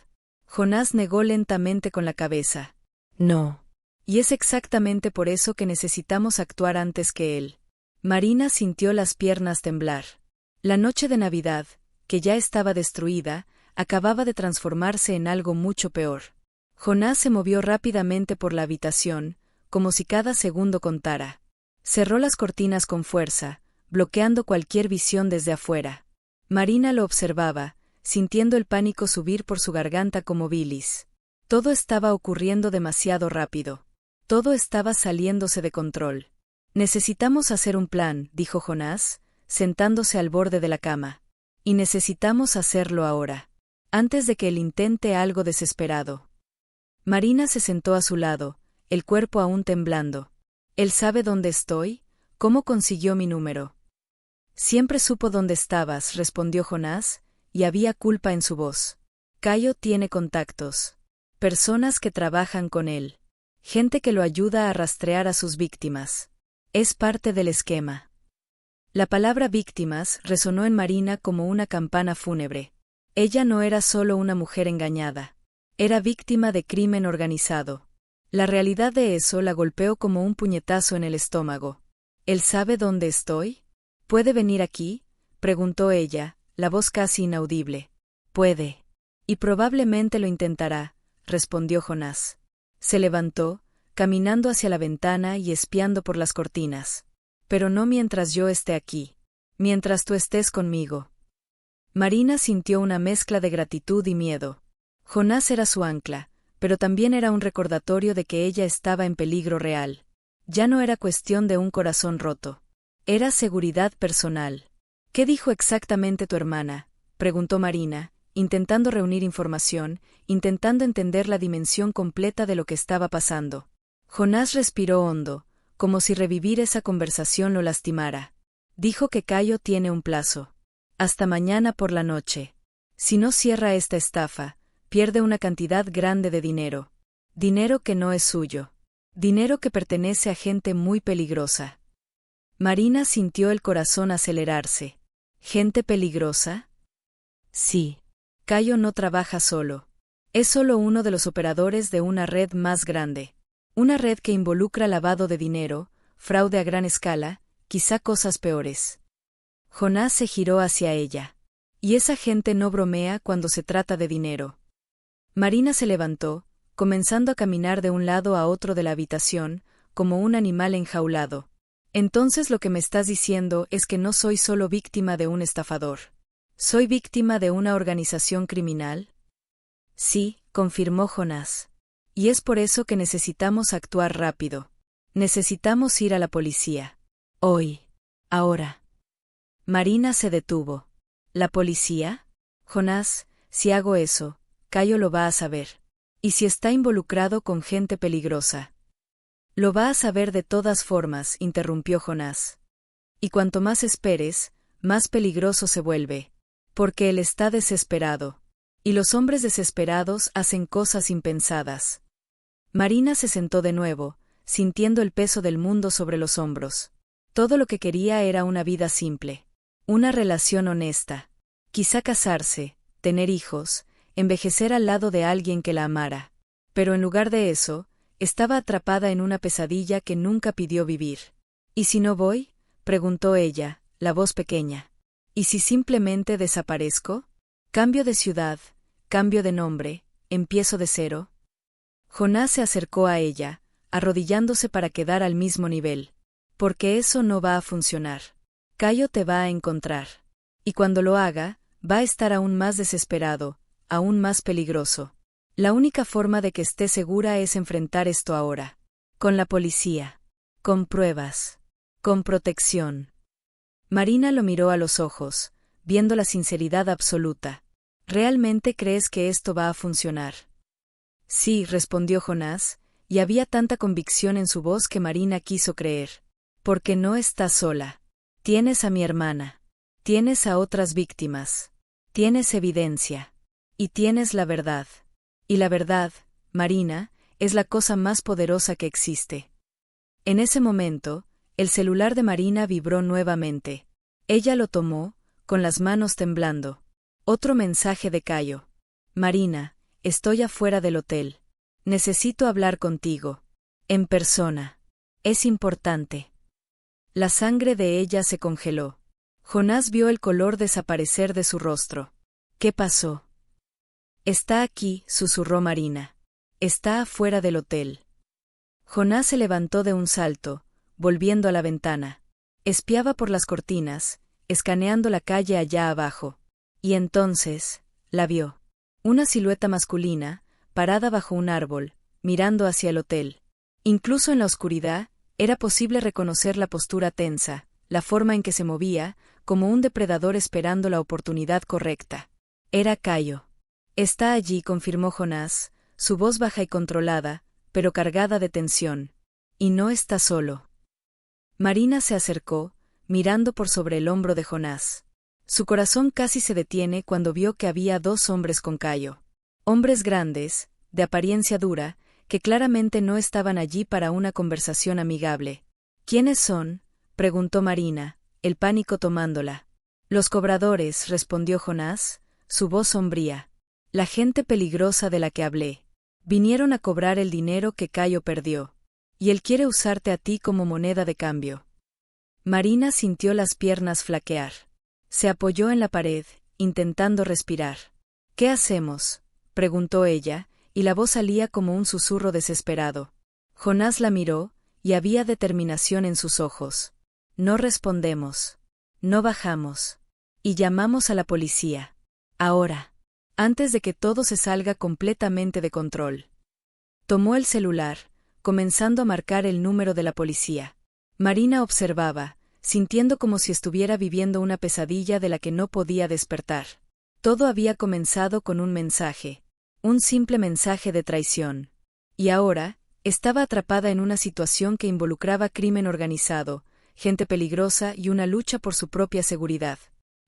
Jonás negó lentamente con la cabeza. No. Y es exactamente por eso que necesitamos actuar antes que él. Marina sintió las piernas temblar. La noche de Navidad, que ya estaba destruida, acababa de transformarse en algo mucho peor. Jonás se movió rápidamente por la habitación, como si cada segundo contara. Cerró las cortinas con fuerza, bloqueando cualquier visión desde afuera. Marina lo observaba, sintiendo el pánico subir por su garganta como bilis. Todo estaba ocurriendo demasiado rápido. Todo estaba saliéndose de control. Necesitamos hacer un plan, dijo Jonás, sentándose al borde de la cama. Y necesitamos hacerlo ahora, antes de que él intente algo desesperado. Marina se sentó a su lado, el cuerpo aún temblando. ¿Él sabe dónde estoy? ¿Cómo consiguió mi número? Siempre supo dónde estabas, respondió Jonás, y había culpa en su voz. Cayo tiene contactos. Personas que trabajan con él. Gente que lo ayuda a rastrear a sus víctimas. Es parte del esquema. La palabra víctimas resonó en Marina como una campana fúnebre. Ella no era solo una mujer engañada. Era víctima de crimen organizado. La realidad de eso la golpeó como un puñetazo en el estómago. ¿Él sabe dónde estoy? ¿Puede venir aquí?, preguntó ella, la voz casi inaudible. Puede. Y probablemente lo intentará, respondió Jonás. Se levantó, caminando hacia la ventana y espiando por las cortinas. Pero no mientras yo esté aquí. Mientras tú estés conmigo. Marina sintió una mezcla de gratitud y miedo. Jonás era su ancla, pero también era un recordatorio de que ella estaba en peligro real. Ya no era cuestión de un corazón roto. Era seguridad personal. ¿Qué dijo exactamente tu hermana?, preguntó Marina, intentando reunir información, intentando entender la dimensión completa de lo que estaba pasando. Jonás respiró hondo, como si revivir esa conversación lo lastimara. Dijo que Cayo tiene un plazo. Hasta mañana por la noche. Si no cierra esta estafa, pierde una cantidad grande de dinero. Dinero que no es suyo. Dinero que pertenece a gente muy peligrosa. Marina sintió el corazón acelerarse. ¿Gente peligrosa? Sí. Cayo no trabaja solo. Es solo uno de los operadores de una red más grande. Una red que involucra lavado de dinero, fraude a gran escala, quizá cosas peores. Jonás se giró hacia ella. Y esa gente no bromea cuando se trata de dinero. Marina se levantó, comenzando a caminar de un lado a otro de la habitación, como un animal enjaulado. Entonces lo que me estás diciendo es que no soy solo víctima de un estafador. ¿Soy víctima de una organización criminal? Sí, confirmó Jonás. Y es por eso que necesitamos actuar rápido. Necesitamos ir a la policía. Hoy. Ahora. Marina se detuvo. ¿La policía? Jonás, si hago eso, Cayo lo va a saber. ¿Y si está involucrado con gente peligrosa? Lo va a saber de todas formas, interrumpió Jonás. Y cuanto más esperes, más peligroso se vuelve. Porque él está desesperado. Y los hombres desesperados hacen cosas impensadas. Marina se sentó de nuevo, sintiendo el peso del mundo sobre los hombros. Todo lo que quería era una vida simple. Una relación honesta. Quizá casarse, tener hijos, envejecer al lado de alguien que la amara. Pero en lugar de eso, estaba atrapada en una pesadilla que nunca pidió vivir. ¿Y si no voy?, preguntó ella, la voz pequeña. ¿Y si simplemente desaparezco? Cambio de ciudad, cambio de nombre, empiezo de cero. Jonás se acercó a ella, arrodillándose para quedar al mismo nivel. Porque eso no va a funcionar. Cayo te va a encontrar. Y cuando lo haga, va a estar aún más desesperado, aún más peligroso. La única forma de que esté segura es enfrentar esto ahora. Con la policía. Con pruebas. Con protección. Marina lo miró a los ojos, viendo la sinceridad absoluta. ¿Realmente crees que esto va a funcionar? Sí, respondió Jonás, y había tanta convicción en su voz que Marina quiso creer. Porque no estás sola. Tienes a mi hermana. Tienes a otras víctimas. Tienes evidencia. Y tienes la verdad. Y la verdad, Marina, es la cosa más poderosa que existe. En ese momento, el celular de Marina vibró nuevamente. Ella lo tomó, con las manos temblando. Otro mensaje de Cayo. Marina, estoy afuera del hotel. Necesito hablar contigo. En persona. Es importante. La sangre de ella se congeló. Jonás vio el color desaparecer de su rostro. ¿Qué pasó? Está aquí, susurró Marina. Está afuera del hotel. Jonás se levantó de un salto, volviendo a la ventana. Espiaba por las cortinas, escaneando la calle allá abajo. Y entonces, la vio. Una silueta masculina, parada bajo un árbol, mirando hacia el hotel. Incluso en la oscuridad, era posible reconocer la postura tensa, la forma en que se movía, como un depredador esperando la oportunidad correcta. Era Cayo. Está allí, confirmó Jonás, su voz baja y controlada, pero cargada de tensión. Y no está solo. Marina se acercó, mirando por sobre el hombro de Jonás. Su corazón casi se detiene cuando vio que había dos hombres con Cayo. Hombres grandes, de apariencia dura, que claramente no estaban allí para una conversación amigable. ¿Quiénes son?, preguntó Marina, el pánico tomándola. Los cobradores, respondió Jonás, su voz sombría. La gente peligrosa de la que hablé. Vinieron a cobrar el dinero que Cayo perdió. Y él quiere usarte a ti como moneda de cambio. Marina sintió las piernas flaquear. Se apoyó en la pared, intentando respirar. ¿Qué hacemos?, preguntó ella, y la voz salía como un susurro desesperado. Jonás la miró, y había determinación en sus ojos. No respondemos. No bajamos. Y llamamos a la policía. Ahora. Antes de que todo se salga completamente de control. Tomó el celular, comenzando a marcar el número de la policía. Marina observaba, sintiendo como si estuviera viviendo una pesadilla de la que no podía despertar. Todo había comenzado con un mensaje. Un simple mensaje de traición. Y ahora, estaba atrapada en una situación que involucraba crimen organizado, gente peligrosa y una lucha por su propia seguridad.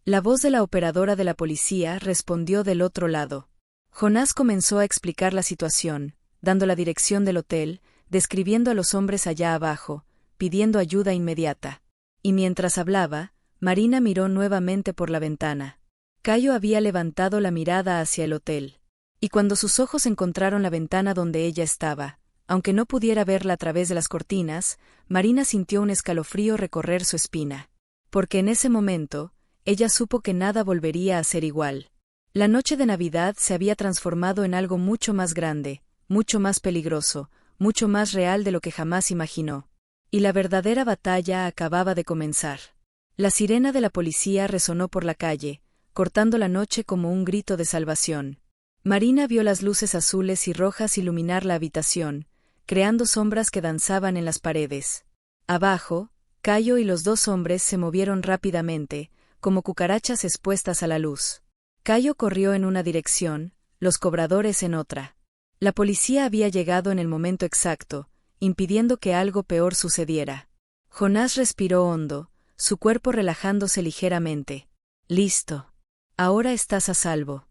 La voz de la operadora de la policía respondió del otro lado. Jonás comenzó a explicar la situación, dando la dirección del hotel, describiendo a los hombres allá abajo, pidiendo ayuda inmediata. Y mientras hablaba, Marina miró nuevamente por la ventana. Cayo había levantado la mirada hacia el hotel. Y cuando sus ojos encontraron la ventana donde ella estaba, aunque no pudiera verla a través de las cortinas, Marina sintió un escalofrío recorrer su espina. Porque en ese momento, ella supo que nada volvería a ser igual. La noche de Navidad se había transformado en algo mucho más grande, mucho más peligroso, mucho más real de lo que jamás imaginó. Y la verdadera batalla acababa de comenzar. La sirena de la policía resonó por la calle, cortando la noche como un grito de salvación. Marina vio las luces azules y rojas iluminar la habitación, creando sombras que danzaban en las paredes. Abajo, Cayo y los dos hombres se movieron rápidamente, como cucarachas expuestas a la luz. Cayo corrió en una dirección, los cobradores en otra. La policía había llegado en el momento exacto, impidiendo que algo peor sucediera. Jonás respiró hondo, su cuerpo relajándose ligeramente. Listo. Ahora estás a salvo.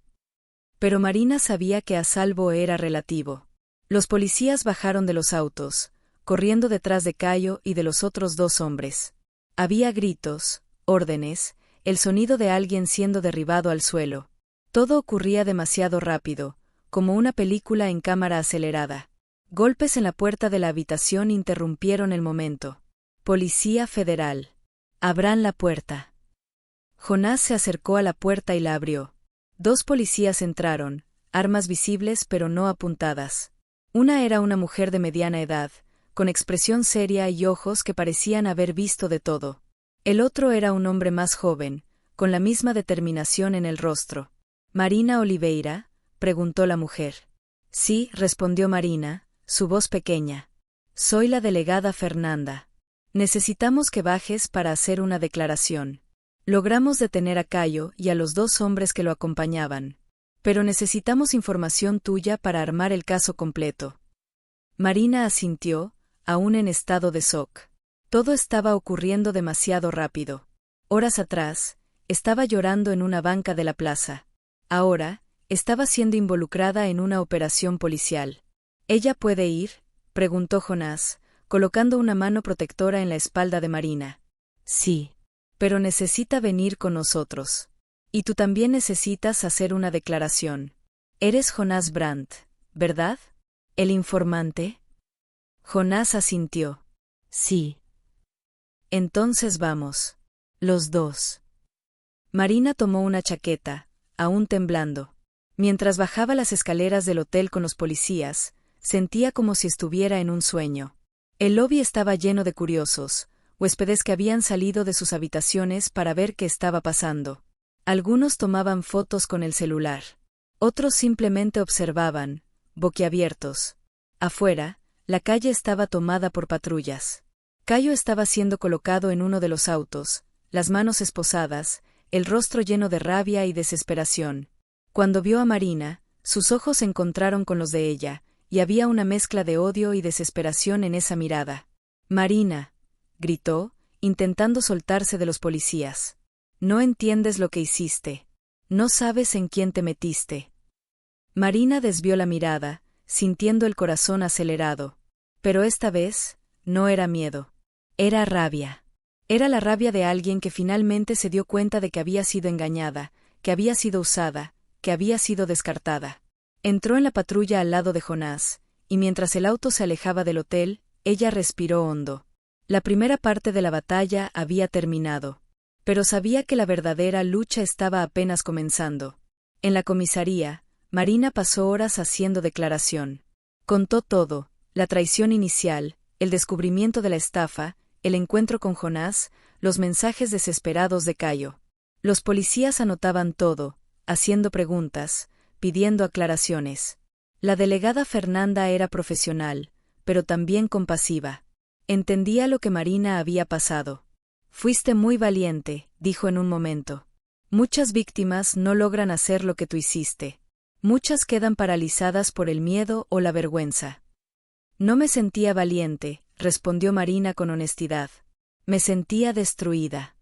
Pero Marina sabía que a salvo era relativo. Los policías bajaron de los autos, corriendo detrás de Cayo y de los otros dos hombres. Había gritos, órdenes, el sonido de alguien siendo derribado al suelo. Todo ocurría demasiado rápido, como una película en cámara acelerada. Golpes en la puerta de la habitación interrumpieron el momento. Policía Federal. Abran la puerta. Jonás se acercó a la puerta y la abrió. Dos policías entraron, armas visibles pero no apuntadas. Una era una mujer de mediana edad, con expresión seria y ojos que parecían haber visto de todo. El otro era un hombre más joven, con la misma determinación en el rostro. ¿Marina Oliveira?, preguntó la mujer. Sí, respondió Marina, su voz pequeña. Soy la delegada Fernanda. Necesitamos que bajes para hacer una declaración. Logramos detener a Cayo y a los dos hombres que lo acompañaban. Pero necesitamos información tuya para armar el caso completo. Marina asintió, aún en estado de shock. Todo estaba ocurriendo demasiado rápido. Horas atrás, estaba llorando en una banca de la plaza. Ahora, estaba siendo involucrada en una operación policial. ¿Ella puede ir?, preguntó Jonás, colocando una mano protectora en la espalda de Marina. Sí. Pero necesita venir con nosotros. Y tú también necesitas hacer una declaración. Eres Jonas Brandt, ¿verdad? ¿El informante? Jonas asintió. Sí. Entonces vamos. Los dos. Marina tomó una chaqueta, aún temblando. Mientras bajaba las escaleras del hotel con los policías, sentía como si estuviera en un sueño. El lobby estaba lleno de curiosos, huéspedes que habían salido de sus habitaciones para ver qué estaba pasando. Algunos tomaban fotos con el celular. Otros simplemente observaban, boquiabiertos. Afuera, la calle estaba tomada por patrullas. Cayo estaba siendo colocado en uno de los autos, las manos esposadas, el rostro lleno de rabia y desesperación. Cuando vio a Marina, sus ojos se encontraron con los de ella, y había una mezcla de odio y desesperación en esa mirada. «Marina», gritó, intentando soltarse de los policías. «No entiendes lo que hiciste. No sabes en quién te metiste». Marina desvió la mirada, sintiendo el corazón acelerado. Pero esta vez, no era miedo. Era rabia. Era la rabia de alguien que finalmente se dio cuenta de que había sido engañada, que había sido usada, que había sido descartada. Entró en la patrulla al lado de Jonás, y mientras el auto se alejaba del hotel, ella respiró hondo. La primera parte de la batalla había terminado. Pero sabía que la verdadera lucha estaba apenas comenzando. En la comisaría, Marina pasó horas haciendo declaración. Contó todo, la traición inicial, el descubrimiento de la estafa, el encuentro con Jonás, los mensajes desesperados de Cayo. Los policías anotaban todo, haciendo preguntas, pidiendo aclaraciones. La delegada Fernanda era profesional, pero también compasiva. Entendía lo que Marina había pasado. «Fuiste muy valiente», dijo en un momento. «Muchas víctimas no logran hacer lo que tú hiciste. Muchas quedan paralizadas por el miedo o la vergüenza». «No me sentía valiente», respondió Marina con honestidad. «Me sentía destruida».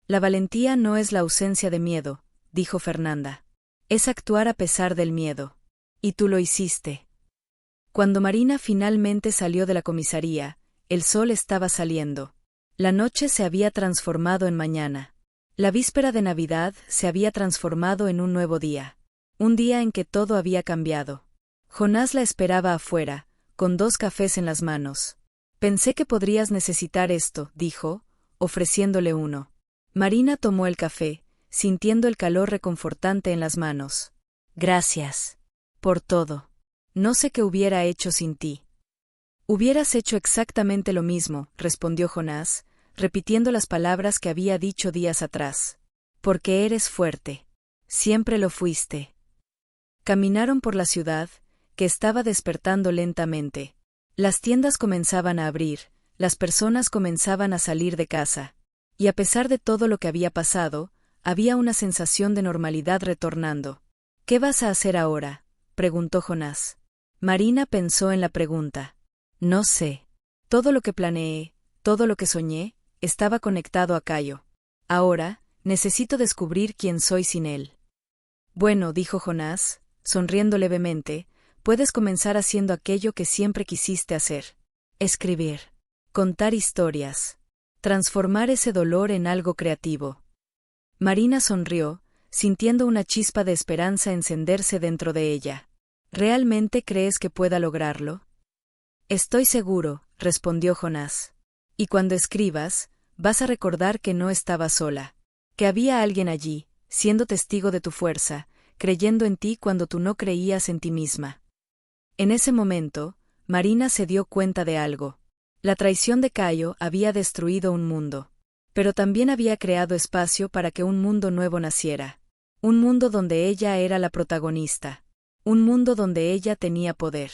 «La valentía no es la ausencia de miedo», dijo Fernanda. «Es actuar a pesar del miedo. Y tú lo hiciste». Cuando Marina finalmente salió de la comisaría, el sol estaba saliendo. La noche se había transformado en mañana. La víspera de Navidad se había transformado en un nuevo día. Un día en que todo había cambiado. Jonás la esperaba afuera, con 2 cafés en las manos. «Pensé que podrías necesitar esto», dijo, ofreciéndole uno. Marina tomó el café, sintiendo el calor reconfortante en las manos. «Gracias. Por todo. No sé qué hubiera hecho sin ti». «Hubieras hecho exactamente lo mismo», respondió Jonás, repitiendo las palabras que había dicho días atrás. «Porque eres fuerte. Siempre lo fuiste». Caminaron por la ciudad, que estaba despertando lentamente. Las tiendas comenzaban a abrir, las personas comenzaban a salir de casa. Y a pesar de todo lo que había pasado, había una sensación de normalidad retornando. «¿Qué vas a hacer ahora?», preguntó Jonás. Marina pensó en la pregunta. «No sé. Todo lo que planeé, todo lo que soñé, estaba conectado a Cayo. Ahora, necesito descubrir quién soy sin él». «Bueno», dijo Jonás, sonriendo levemente, «puedes comenzar haciendo aquello que siempre quisiste hacer. Escribir. Contar historias. Transformar ese dolor en algo creativo». Marina sonrió, sintiendo una chispa de esperanza encenderse dentro de ella. «¿Realmente crees que pueda lograrlo?» «Estoy seguro», respondió Jonás. «Y cuando escribas, vas a recordar que no estabas sola. Que había alguien allí, siendo testigo de tu fuerza, creyendo en ti cuando tú no creías en ti misma». En ese momento, Marina se dio cuenta de algo. La traición de Cayo había destruido un mundo. Pero también había creado espacio para que un mundo nuevo naciera. Un mundo donde ella era la protagonista. Un mundo donde ella tenía poder.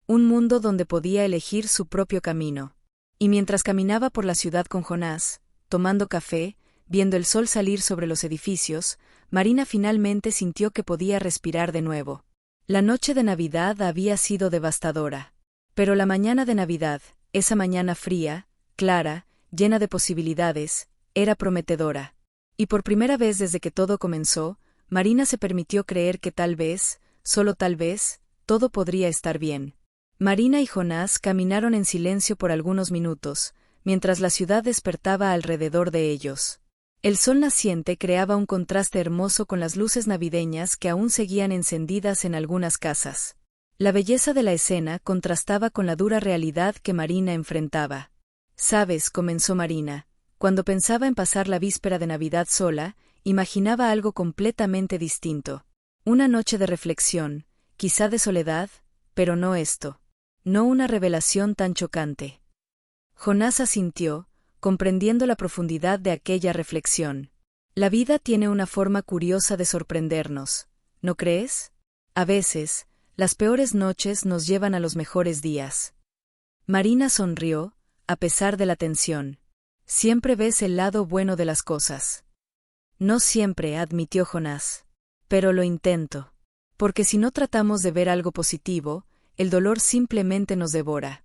Un mundo donde podía elegir su propio camino. Y mientras caminaba por la ciudad con Jonás, tomando café, viendo el sol salir sobre los edificios, Marina finalmente sintió que podía respirar de nuevo. La noche de Navidad había sido devastadora. Pero la mañana de Navidad, esa mañana fría, clara, llena de posibilidades, era prometedora. Y por primera vez desde que todo comenzó, Marina se permitió creer que tal vez, solo tal vez, todo podría estar bien. Marina y Jonás caminaron en silencio por algunos minutos, mientras la ciudad despertaba alrededor de ellos. El sol naciente creaba un contraste hermoso con las luces navideñas que aún seguían encendidas en algunas casas. La belleza de la escena contrastaba con la dura realidad que Marina enfrentaba. «Sabes», comenzó Marina, «cuando pensaba en pasar la víspera de Navidad sola, imaginaba algo completamente distinto. Una noche de reflexión, quizá de soledad, pero no esto. No una revelación tan chocante». Jonás asintió, comprendiendo la profundidad de aquella reflexión. La vida tiene una forma curiosa de sorprendernos, ¿no crees? A veces, las peores noches nos llevan a los mejores días. Marina sonrió, a pesar de la tensión. Siempre ves el lado bueno de las cosas. No siempre, admitió Jonás. Pero lo intento. Porque si no tratamos de ver algo positivo, el dolor simplemente nos devora.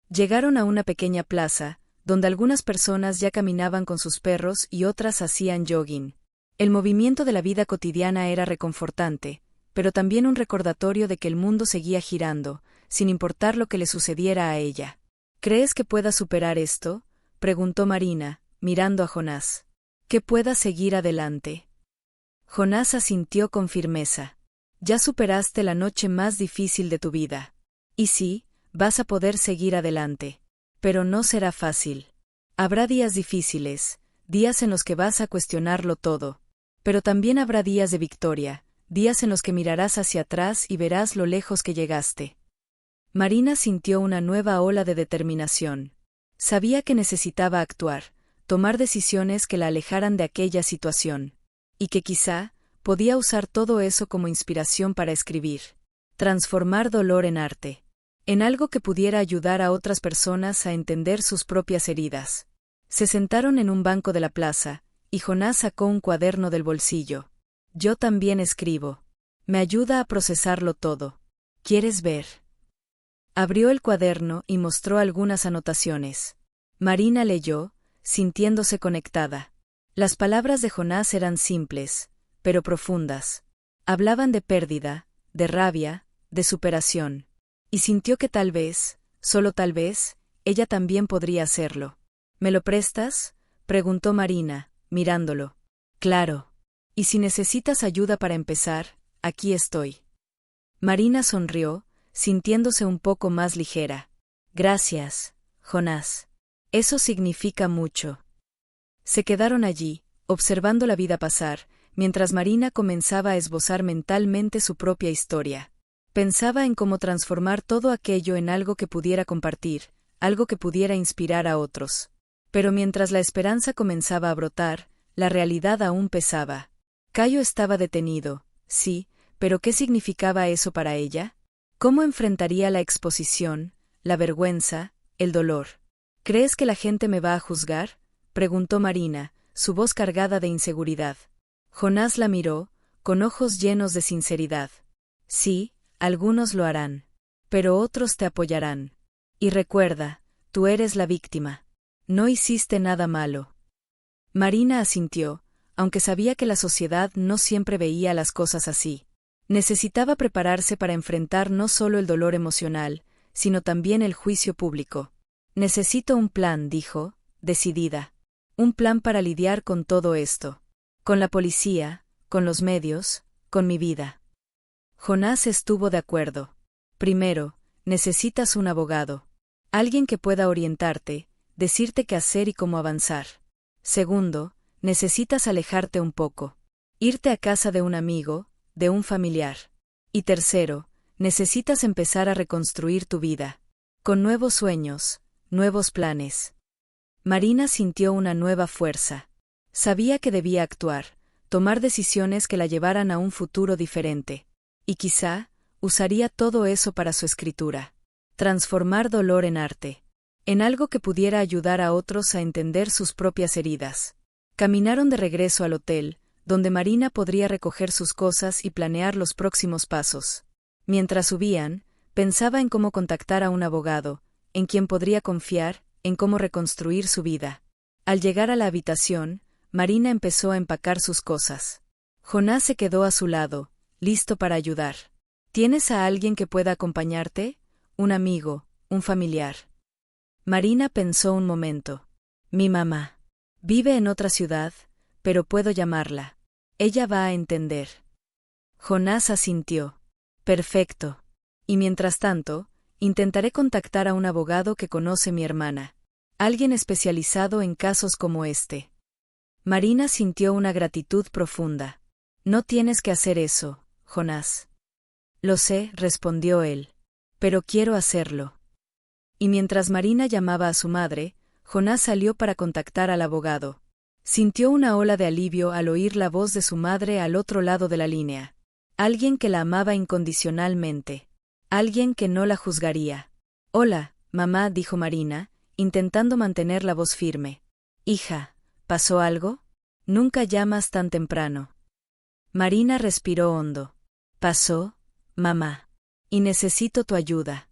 Llegaron a una pequeña plaza, donde algunas personas ya caminaban con sus perros y otras hacían jogging. El movimiento de la vida cotidiana era reconfortante, pero también un recordatorio de que el mundo seguía girando, sin importar lo que le sucediera a ella. ¿Crees que pueda superar esto?, preguntó Marina, mirando a Jonás. ¿Que pueda seguir adelante? Jonás asintió con firmeza. Ya superaste la noche más difícil de tu vida. Y sí, vas a poder seguir adelante. Pero no será fácil. Habrá días difíciles, días en los que vas a cuestionarlo todo. Pero también habrá días de victoria, días en los que mirarás hacia atrás y verás lo lejos que llegaste. Marina sintió una nueva ola de determinación. Sabía que necesitaba actuar, tomar decisiones que la alejaran de aquella situación. Y que quizá podía usar todo eso como inspiración para escribir. Transformar dolor en arte. En algo que pudiera ayudar a otras personas a entender sus propias heridas. Se sentaron en un banco de la plaza, y Jonás sacó un cuaderno del bolsillo. Yo también escribo. Me ayuda a procesarlo todo. ¿Quieres ver? Abrió el cuaderno y mostró algunas anotaciones. Marina leyó, sintiéndose conectada. Las palabras de Jonás eran simples, pero profundas. Hablaban de pérdida, de rabia, de superación. Y sintió que tal vez, solo tal vez, ella también podría hacerlo. ¿Me lo prestas?, preguntó Marina, mirándolo. Claro. Y si necesitas ayuda para empezar, aquí estoy. Marina sonrió, sintiéndose un poco más ligera. Gracias, Jonás. Eso significa mucho. Se quedaron allí, observando la vida pasar, mientras Marina comenzaba a esbozar mentalmente su propia historia. Pensaba en cómo transformar todo aquello en algo que pudiera compartir, algo que pudiera inspirar a otros. Pero mientras la esperanza comenzaba a brotar, la realidad aún pesaba. Cayo estaba detenido, sí, pero ¿qué significaba eso para ella? ¿Cómo enfrentaría la exposición, la vergüenza, el dolor? ¿Crees que la gente me va a juzgar?, preguntó Marina, su voz cargada de inseguridad. Jonás la miró, con ojos llenos de sinceridad. Sí, algunos lo harán. Pero otros te apoyarán. Y recuerda, tú eres la víctima. No hiciste nada malo. Marina asintió, aunque sabía que la sociedad no siempre veía las cosas así. Necesitaba prepararse para enfrentar no solo el dolor emocional, sino también el juicio público. Necesito un plan, dijo, decidida. Un plan para lidiar con todo esto. Con la policía, con los medios, con mi vida. Jonás estuvo de acuerdo. Primero, necesitas un abogado. Alguien que pueda orientarte, decirte qué hacer y cómo avanzar. Segundo, necesitas alejarte un poco. Irte a casa de un amigo, de un familiar. Y tercero, necesitas empezar a reconstruir tu vida. Con nuevos sueños, nuevos planes. Marina sintió una nueva fuerza. Sabía que debía actuar, tomar decisiones que la llevaran a un futuro diferente. Y quizá, usaría todo eso para su escritura. Transformar dolor en arte. En algo que pudiera ayudar a otros a entender sus propias heridas. Caminaron de regreso al hotel, donde Marina podría recoger sus cosas y planear los próximos pasos. Mientras subían, pensaba en cómo contactar a un abogado, en quien podría confiar, en cómo reconstruir su vida. Al llegar a la habitación, Marina empezó a empacar sus cosas. Jonás se quedó a su lado, listo para ayudar. ¿Tienes a alguien que pueda acompañarte? un amigo, un familiar. Marina pensó un momento. Mi mamá. Vive en otra ciudad, pero puedo llamarla. Ella va a entender. Jonás asintió. Perfecto. Y mientras tanto, intentaré contactar a un abogado que conoce mi hermana. Alguien especializado en casos como este. Marina sintió una gratitud profunda. No tienes que hacer eso, Jonás. Lo sé, respondió él. Pero quiero hacerlo. Y mientras Marina llamaba a su madre, Jonás salió para contactar al abogado. Sintió una ola de alivio al oír la voz de su madre al otro lado de la línea. Alguien que la amaba incondicionalmente. Alguien que no la juzgaría. Hola, mamá, dijo Marina, intentando mantener la voz firme. Hija, ¿pasó algo? Nunca llamas tan temprano. Marina respiró hondo. Pasó, mamá. Y necesito tu ayuda.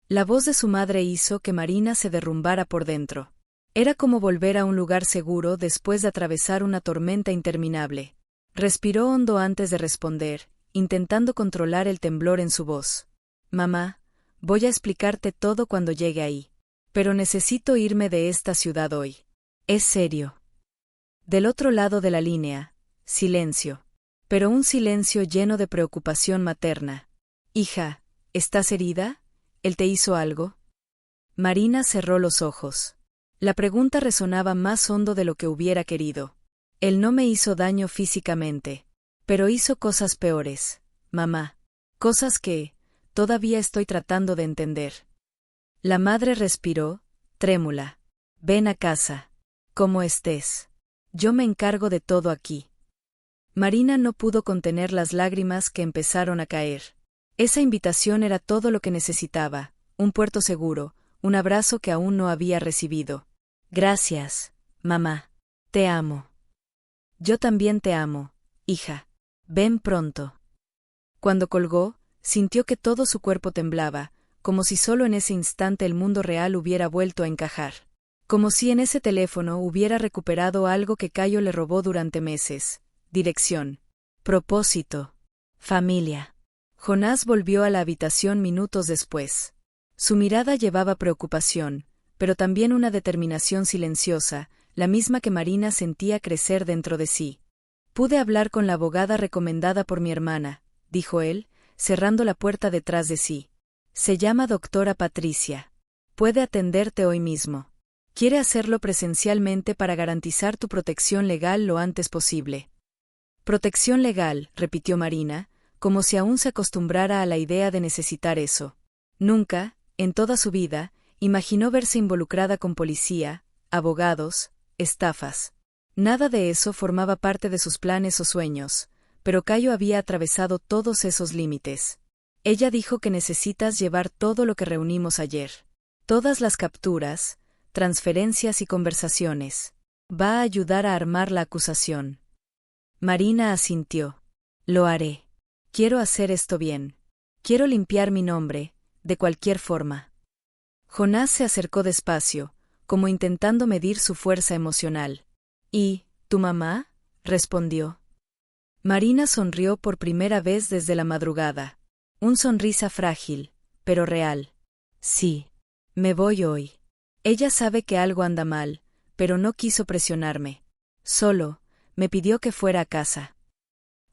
La voz de su madre hizo que Marina se derrumbara por dentro. Era como volver a un lugar seguro después de atravesar una tormenta interminable. Respiró hondo antes de responder, intentando controlar el temblor en su voz. Mamá, voy a explicarte todo cuando llegue ahí. Pero necesito irme de esta ciudad hoy. Es serio. Del otro lado de la línea, silencio. Pero un silencio lleno de preocupación materna. Hija, ¿estás herida? ¿Él te hizo algo? Marina cerró los ojos. La pregunta resonaba más hondo de lo que hubiera querido. Él no me hizo daño físicamente, pero hizo cosas peores, mamá. Cosas que, todavía estoy tratando de entender. La madre respiró, trémula. Ven a casa. Como estés. Yo me encargo de todo aquí. Marina no pudo contener las lágrimas que empezaron a caer. Esa invitación era todo lo que necesitaba, un puerto seguro, un abrazo que aún no había recibido. Gracias, mamá. Te amo. Yo también te amo, hija. Ven pronto. Cuando colgó, sintió que todo su cuerpo temblaba, como si solo en ese instante el mundo real hubiera vuelto a encajar. Como si en ese teléfono hubiera recuperado algo que Cayo le robó durante meses. Dirección. Propósito. Familia. Jonás volvió a la habitación minutos después. Su mirada llevaba preocupación, pero también una determinación silenciosa, la misma que Marina sentía crecer dentro de sí. Pude hablar con la abogada recomendada por mi hermana, dijo él, cerrando la puerta detrás de sí. Se llama doctora Patricia. Puede atenderte hoy mismo. Quiere hacerlo presencialmente para garantizar tu protección legal lo antes posible. Protección legal, repitió Marina, como si aún se acostumbrara a la idea de necesitar eso. Nunca, en toda su vida, imaginó verse involucrada con policía, abogados, estafas. Nada de eso formaba parte de sus planes o sueños, pero Cayo había atravesado todos esos límites. Ella dijo que necesitas llevar todo lo que reunimos ayer. Todas las capturas, transferencias y conversaciones. Va a ayudar a armar la acusación. Marina asintió. Lo haré. Quiero hacer esto bien. Quiero limpiar mi nombre, de cualquier forma. Jonás se acercó despacio, como intentando medir su fuerza emocional. ¿Y, tu mamá? Respondió. Marina sonrió por primera vez desde la madrugada. Un sonrisa frágil, pero real. Sí. Me voy hoy. Ella sabe que algo anda mal, pero no quiso presionarme. Solo, me pidió que fuera a casa.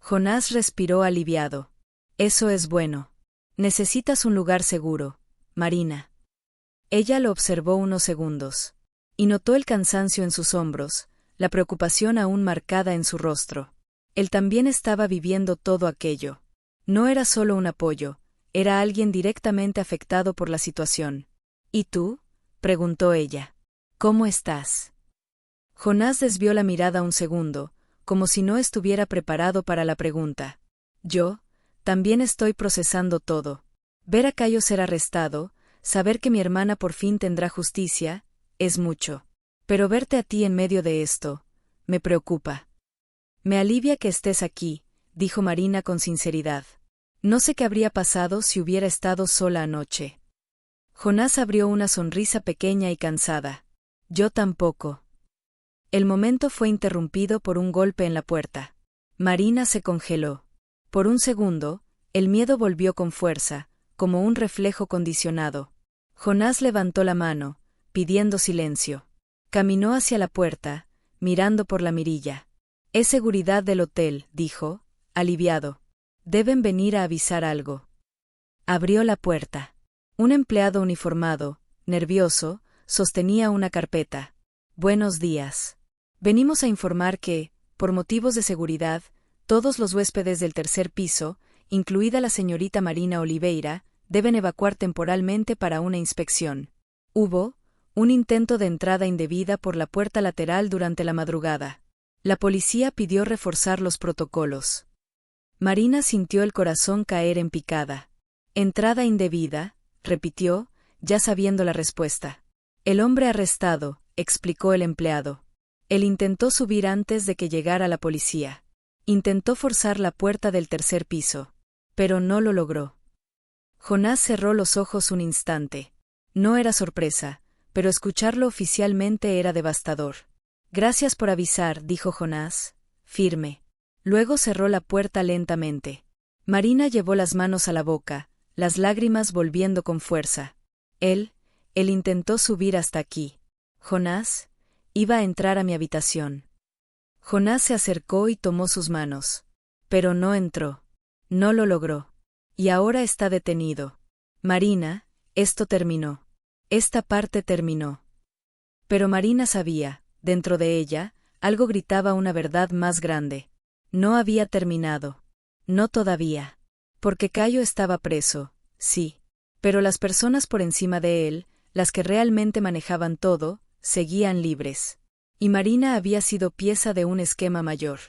Jonás respiró aliviado. Eso es bueno. Necesitas un lugar seguro, Marina. Ella lo observó unos segundos. Y notó el cansancio en sus hombros, la preocupación aún marcada en su rostro. Él también estaba viviendo todo aquello. No era solo un apoyo, era alguien directamente afectado por la situación. ¿Y tú? Preguntó ella. ¿Cómo estás? Jonás desvió la mirada un segundo, como si no estuviera preparado para la pregunta. Yo, también estoy procesando todo. Ver a Cayo ser arrestado, saber que mi hermana por fin tendrá justicia, es mucho. Pero verte a ti en medio de esto, me preocupa. Me alivia que estés aquí, dijo Marina con sinceridad. No sé qué habría pasado si hubiera estado sola anoche. Jonás abrió una sonrisa pequeña y cansada. Yo tampoco. El momento fue interrumpido por un golpe en la puerta. Marina se congeló. Por un segundo, el miedo volvió con fuerza, como un reflejo condicionado. Jonás levantó la mano, pidiendo silencio. Caminó hacia la puerta, mirando por la mirilla. Es seguridad del hotel, dijo, aliviado. Deben venir a avisar algo. Abrió la puerta. Un empleado uniformado, nervioso, sostenía una carpeta. Buenos días. Venimos a informar que, por motivos de seguridad, todos los huéspedes del tercer piso, incluida la señorita Marina Oliveira, deben evacuar temporalmente para una inspección. Hubo un intento de entrada indebida por la puerta lateral durante la madrugada. La policía pidió reforzar los protocolos. Marina sintió el corazón caer en picada. Entrada indebida, repitió, ya sabiendo la respuesta. El hombre arrestado, explicó el empleado. Él intentó subir antes de que llegara la policía. Intentó forzar la puerta del tercer piso, pero no lo logró. Jonás cerró los ojos un instante. No era sorpresa, pero escucharlo oficialmente era devastador. Gracias por avisar, dijo Jonás, firme. Luego cerró la puerta lentamente. Marina llevó las manos a la boca, las lágrimas volviendo con fuerza. Él intentó subir hasta aquí. Jonás, iba a entrar a mi habitación. Jonás se acercó y tomó sus manos. Pero no entró. No lo logró. Y ahora está detenido. Marina, esto terminó. Esta parte terminó. Pero Marina sabía, dentro de ella, algo gritaba una verdad más grande. No había terminado. No todavía. Porque Cayo estaba preso, sí. Pero las personas por encima de él, las que realmente manejaban todo, seguían libres. Y Marina había sido pieza de un esquema mayor.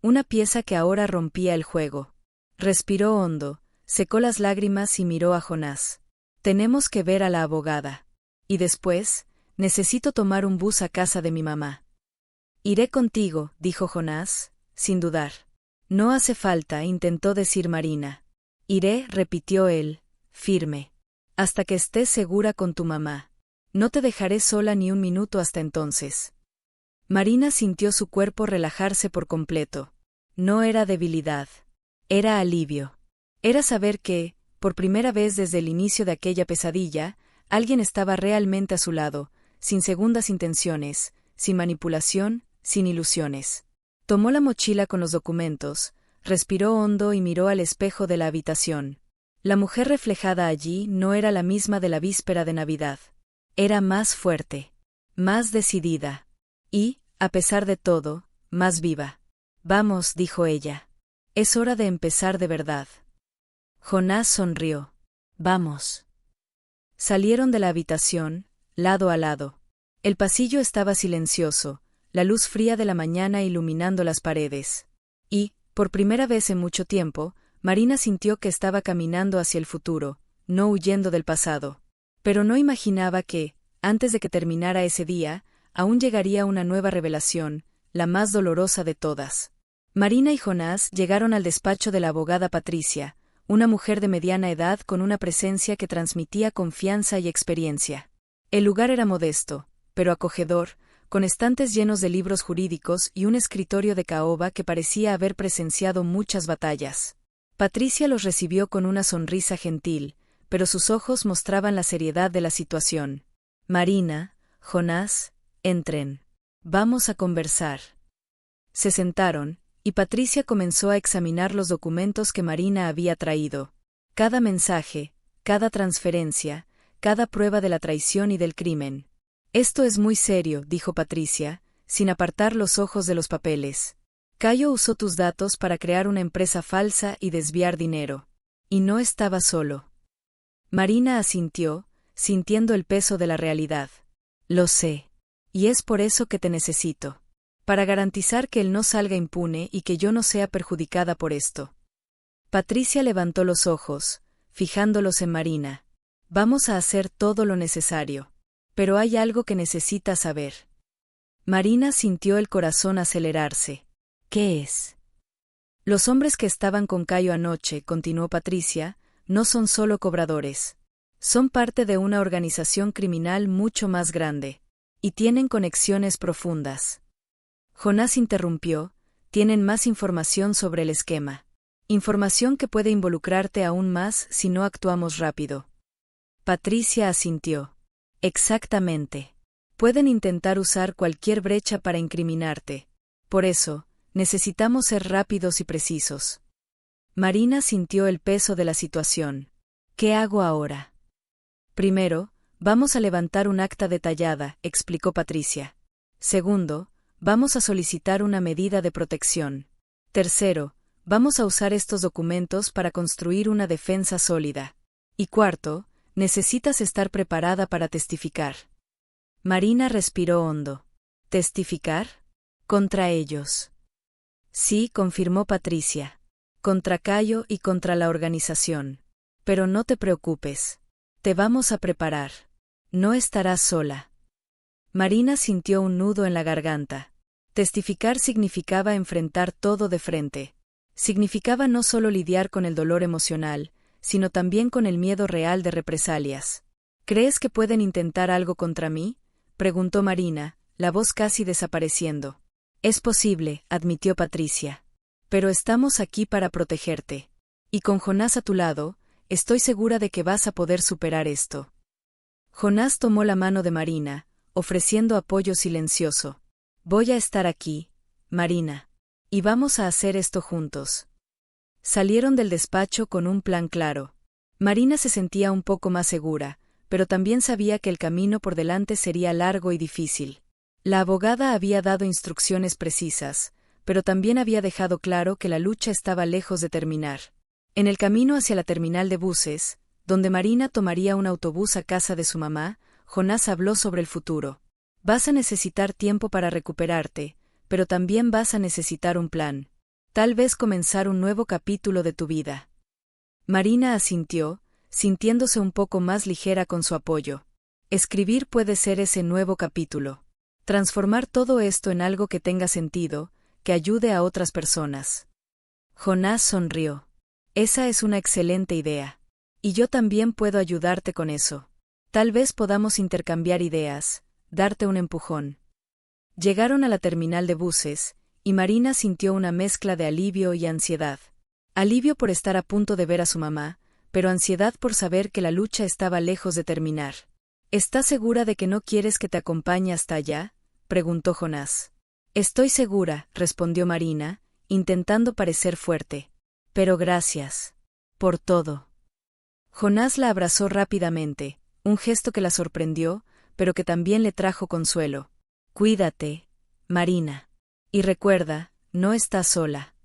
Una pieza que ahora rompía el juego. Respiró hondo, secó las lágrimas y miró a Jonás. Tenemos que ver a la abogada. Y después, necesito tomar un bus a casa de mi mamá. Iré contigo, dijo Jonás, sin dudar. No hace falta, intentó decir Marina. Iré, repitió él, firme. Hasta que estés segura con tu mamá. No te dejaré sola ni un minuto hasta entonces. Marina sintió su cuerpo relajarse por completo. No era debilidad. Era alivio. Era saber que, por primera vez desde el inicio de aquella pesadilla, alguien estaba realmente a su lado, sin segundas intenciones, sin manipulación, sin ilusiones. Tomó la mochila con los documentos, respiró hondo y miró al espejo de la habitación. La mujer reflejada allí no era la misma de la víspera de Navidad. Era más fuerte, más decidida. Y, a pesar de todo, más viva. Vamos, dijo ella. Es hora de empezar de verdad. Jonás sonrió. Vamos. Salieron de la habitación, lado a lado. El pasillo estaba silencioso, la luz fría de la mañana iluminando las paredes. Y, por primera vez en mucho tiempo, Marina sintió que estaba caminando hacia el futuro, no huyendo del pasado. Pero no imaginaba que, antes de que terminara ese día, aún llegaría una nueva revelación, la más dolorosa de todas. Marina y Jonás llegaron al despacho de la abogada Patricia, una mujer de mediana edad con una presencia que transmitía confianza y experiencia. El lugar era modesto, pero acogedor, con estantes llenos de libros jurídicos y un escritorio de caoba que parecía haber presenciado muchas batallas. Patricia los recibió con una sonrisa gentil, pero sus ojos mostraban la seriedad de la situación. Marina, Jonás, entren. Vamos a conversar. Se sentaron, y Patricia comenzó a examinar los documentos que Marina había traído. Cada mensaje, cada transferencia, cada prueba de la traición y del crimen. Esto es muy serio, dijo Patricia, sin apartar los ojos de los papeles. Cayo usó tus datos para crear una empresa falsa y desviar dinero. Y no estaba solo. Marina asintió, sintiendo el peso de la realidad. Lo sé. Y es por eso que te necesito. Para garantizar que él no salga impune y que yo no sea perjudicada por esto. Patricia levantó los ojos, fijándolos en Marina. Vamos a hacer todo lo necesario. Pero hay algo que necesitas saber. Marina sintió el corazón acelerarse. ¿Qué es? Los hombres que estaban con Cayo anoche, continuó Patricia, no son solo cobradores. Son parte de una organización criminal mucho más grande. Y tienen conexiones profundas. Jonás interrumpió, tienen más información sobre el esquema. Información que puede involucrarte aún más si no actuamos rápido. Patricia asintió. Exactamente. Pueden intentar usar cualquier brecha para incriminarte. Por eso, necesitamos ser rápidos y precisos. Marina sintió el peso de la situación. ¿Qué hago ahora? Primero, vamos a levantar un acta detallada, explicó Patricia. Segundo, vamos a solicitar una medida de protección. Tercero, vamos a usar estos documentos para construir una defensa sólida. Y cuarto, necesitas estar preparada para testificar. Marina respiró hondo. ¿Testificar? ¿Contra ellos? Sí, confirmó Patricia. Contra Cayo y contra la organización. Pero no te preocupes. Te vamos a preparar. No estarás sola. Marina sintió un nudo en la garganta. Testificar significaba enfrentar todo de frente. Significaba no solo lidiar con el dolor emocional, sino también con el miedo real de represalias. ¿Crees que pueden intentar algo contra mí?, preguntó Marina, la voz casi desapareciendo. Es posible, admitió Patricia. Pero estamos aquí para protegerte. Y con Jonás a tu lado, estoy segura de que vas a poder superar esto. Jonás tomó la mano de Marina, ofreciendo apoyo silencioso. Voy a estar aquí, Marina. Y vamos a hacer esto juntos. Salieron del despacho con un plan claro. Marina se sentía un poco más segura, pero también sabía que el camino por delante sería largo y difícil. La abogada había dado instrucciones precisas, pero también había dejado claro que la lucha estaba lejos de terminar. En el camino hacia la terminal de buses, donde Marina tomaría un autobús a casa de su mamá, Jonás habló sobre el futuro. Vas a necesitar tiempo para recuperarte, pero también vas a necesitar un plan. Tal vez comenzar un nuevo capítulo de tu vida. Marina asintió, sintiéndose un poco más ligera con su apoyo. Escribir puede ser ese nuevo capítulo. Transformar todo esto en algo que tenga sentido, que ayude a otras personas. Jonás sonrió. Esa es una excelente idea. Y yo también puedo ayudarte con eso. Tal vez podamos intercambiar ideas, darte un empujón. Llegaron a la terminal de buses, y Marina sintió una mezcla de alivio y ansiedad. Alivio por estar a punto de ver a su mamá, pero ansiedad por saber que la lucha estaba lejos de terminar. ¿Estás segura de que no quieres que te acompañe hasta allá?, preguntó Jonás. Estoy segura, respondió Marina, intentando parecer fuerte. Pero gracias. Por todo. Jonás la abrazó rápidamente, un gesto que la sorprendió, pero que también le trajo consuelo. Cuídate, Marina. Y recuerda, no estás sola.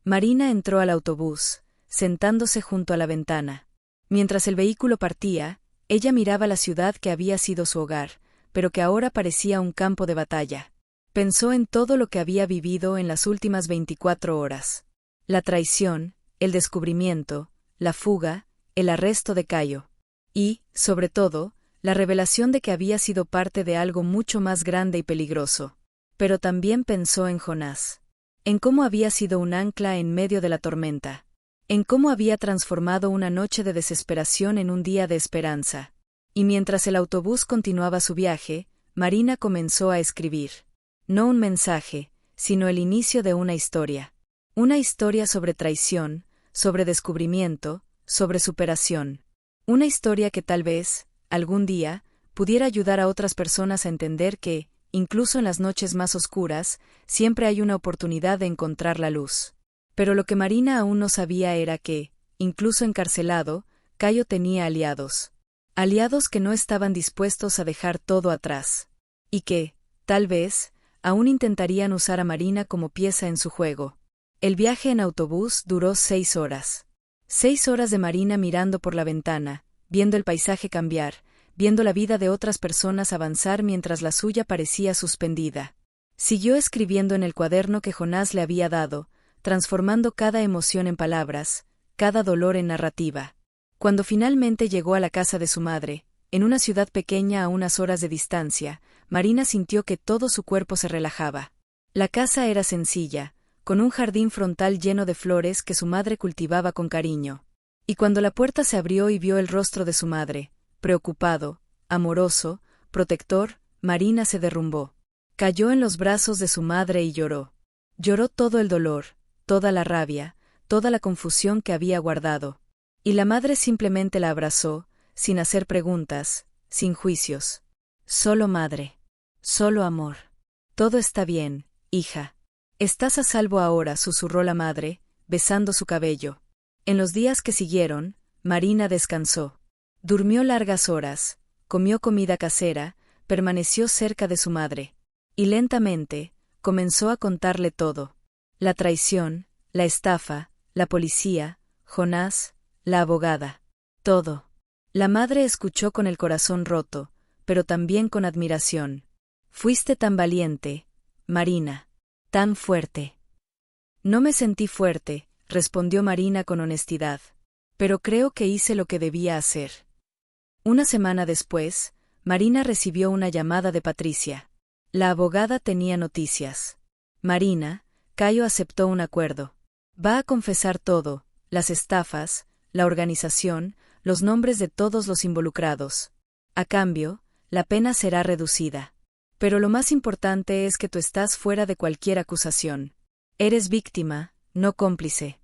Marina entró al autobús, sentándose junto a la ventana. Mientras el vehículo partía, ella miraba la ciudad que había sido su hogar, pero que ahora parecía un campo de batalla. Pensó en todo lo que había vivido en las últimas 24 horas. La traición, el descubrimiento, la fuga, el arresto de Cayo. Y, sobre todo, la revelación de que había sido parte de algo mucho más grande y peligroso. Pero también pensó en Jonás. En cómo había sido un ancla en medio de la tormenta. En cómo había transformado una noche de desesperación en un día de esperanza. Y mientras el autobús continuaba su viaje, Marina comenzó a escribir. No un mensaje, sino el inicio de una historia. Una historia sobre traición, sobre descubrimiento, sobre superación. Una historia que tal vez, algún día, pudiera ayudar a otras personas a entender que, incluso en las noches más oscuras, siempre hay una oportunidad de encontrar la luz. Pero lo que Marina aún no sabía era que, incluso encarcelado, Cayo tenía aliados. Aliados que no estaban dispuestos a dejar todo atrás. Y que, tal vez, aún intentarían usar a Marina como pieza en su juego. El viaje en autobús duró 6 horas. 6 horas de Marina mirando por la ventana, viendo el paisaje cambiar, viendo la vida de otras personas avanzar mientras la suya parecía suspendida. Siguió escribiendo en el cuaderno que Jonás le había dado, transformando cada emoción en palabras, cada dolor en narrativa. Cuando finalmente llegó a la casa de su madre, en una ciudad pequeña a unas horas de distancia, Marina sintió que todo su cuerpo se relajaba. La casa era sencilla, con un jardín frontal lleno de flores que su madre cultivaba con cariño. Y cuando la puerta se abrió y vio el rostro de su madre, preocupado, amoroso, protector, Marina se derrumbó. Cayó en los brazos de su madre y lloró. Lloró todo el dolor, toda la rabia, toda la confusión que había guardado. Y la madre simplemente la abrazó, sin hacer preguntas, sin juicios. Solo madre. Solo amor. Todo está bien, hija. Estás a salvo ahora, susurró la madre, besando su cabello. En los días que siguieron, Marina descansó. Durmió largas horas, comió comida casera, permaneció cerca de su madre. Y lentamente, comenzó a contarle todo. La traición, la estafa, la policía, Jonás, la abogada. Todo. La madre escuchó con el corazón roto, pero también con admiración. Fuiste tan valiente, Marina. Tan fuerte. No me sentí fuerte, respondió Marina con honestidad. Pero creo que hice lo que debía hacer. Una semana después, Marina recibió una llamada de Patricia. La abogada tenía noticias. Marina, Cayo aceptó un acuerdo. Va a confesar todo, las estafas, la organización, los nombres de todos los involucrados. A cambio, la pena será reducida. Pero lo más importante es que tú estás fuera de cualquier acusación. Eres víctima, no cómplice.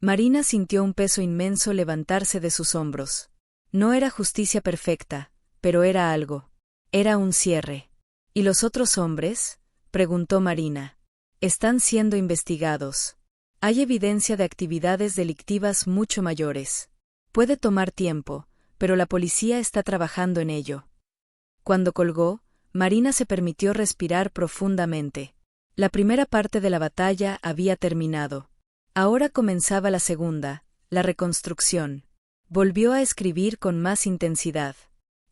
Marina sintió un peso inmenso levantarse de sus hombros. No era justicia perfecta, pero era algo. Era un cierre. ¿Y los otros hombres?, preguntó Marina. Están siendo investigados. Hay evidencia de actividades delictivas mucho mayores. Puede tomar tiempo, pero la policía está trabajando en ello. Cuando colgó, Marina se permitió respirar profundamente. La primera parte de la batalla había terminado. Ahora comenzaba la segunda, la reconstrucción. Volvió a escribir con más intensidad.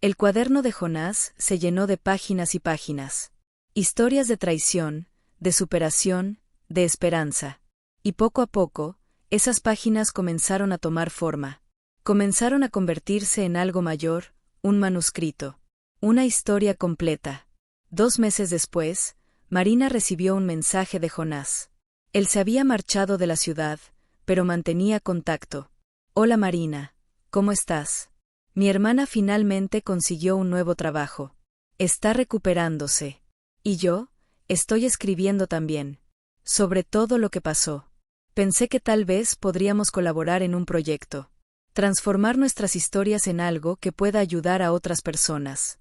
El cuaderno de Jonás se llenó de páginas y páginas. Historias de traición, de superación, de esperanza. Y poco a poco, esas páginas comenzaron a tomar forma. Comenzaron a convertirse en algo mayor, un manuscrito. Una historia completa. 2 meses después, Marina recibió un mensaje de Jonás. Él se había marchado de la ciudad, pero mantenía contacto. Hola Marina, ¿cómo estás? Mi hermana finalmente consiguió un nuevo trabajo. Está recuperándose. Y yo, estoy escribiendo también. Sobre todo lo que pasó. Pensé que tal vez podríamos colaborar en un proyecto. Transformar nuestras historias en algo que pueda ayudar a otras personas.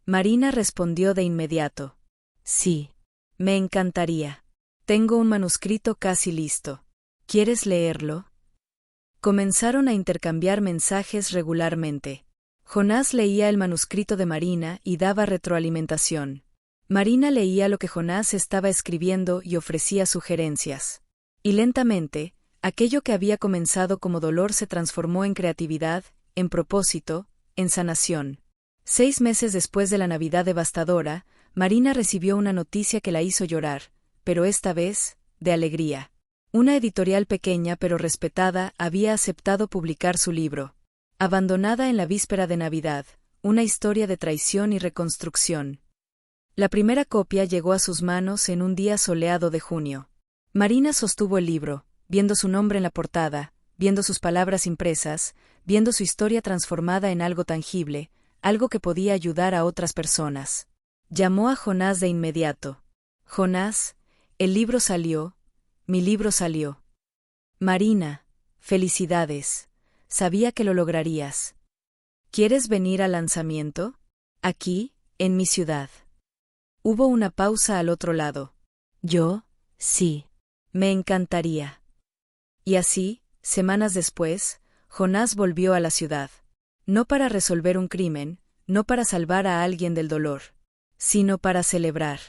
Marina respondió de inmediato. Sí. Me encantaría. Tengo un manuscrito casi listo. ¿Quieres leerlo? Comenzaron a intercambiar mensajes regularmente. Jonás leía el manuscrito de Marina y daba retroalimentación. Marina leía lo que Jonás estaba escribiendo y ofrecía sugerencias. Y lentamente, aquello que había comenzado como dolor se transformó en creatividad, en propósito, en sanación. 6 meses después de la Navidad devastadora, Marina recibió una noticia que la hizo llorar, pero esta vez, de alegría. Una editorial pequeña pero respetada había aceptado publicar su libro. Abandonada en la víspera de Navidad, una historia de traición y reconstrucción. La primera copia llegó a sus manos en un día soleado de junio. Marina sostuvo el libro, viendo su nombre en la portada, viendo sus palabras impresas, viendo su historia transformada en algo tangible, algo que podía ayudar a otras personas. Llamó a Jonás de inmediato. Jonás, el libro salió, mi libro salió. Marina, felicidades, sabía que lo lograrías. ¿Quieres venir al lanzamiento? Aquí, en mi ciudad. Hubo una pausa al otro lado. Yo, sí. Me encantaría. Y así, semanas después, Jonás volvió a la ciudad. No para resolver un crimen, no para salvar a alguien del dolor, sino para celebrar.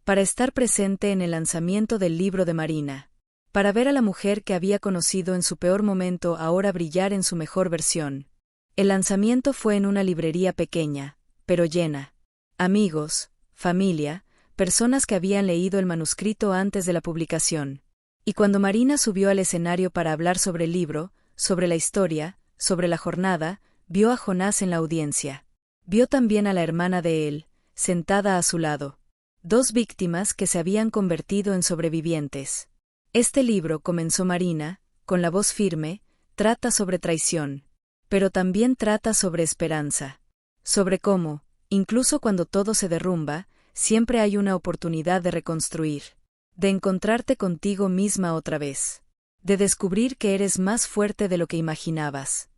Para estar presente en el lanzamiento del libro de Marina. Para ver a la mujer que había conocido en su peor momento ahora brillar en su mejor versión. El lanzamiento fue en una librería pequeña, pero llena. Amigos, familia, personas que habían leído el manuscrito antes de la publicación. Y cuando Marina subió al escenario para hablar sobre el libro, sobre la historia, sobre la jornada, vio a Jonás en la audiencia. Vio también a la hermana de él, sentada a su lado. 2 víctimas que se habían convertido en sobrevivientes. Este libro, comenzó Marina, con la voz firme, trata sobre traición. Pero también trata sobre esperanza. Sobre cómo, incluso cuando todo se derrumba, siempre hay una oportunidad de reconstruir. De encontrarte contigo misma otra vez. de descubrir que eres más fuerte de lo que imaginabas.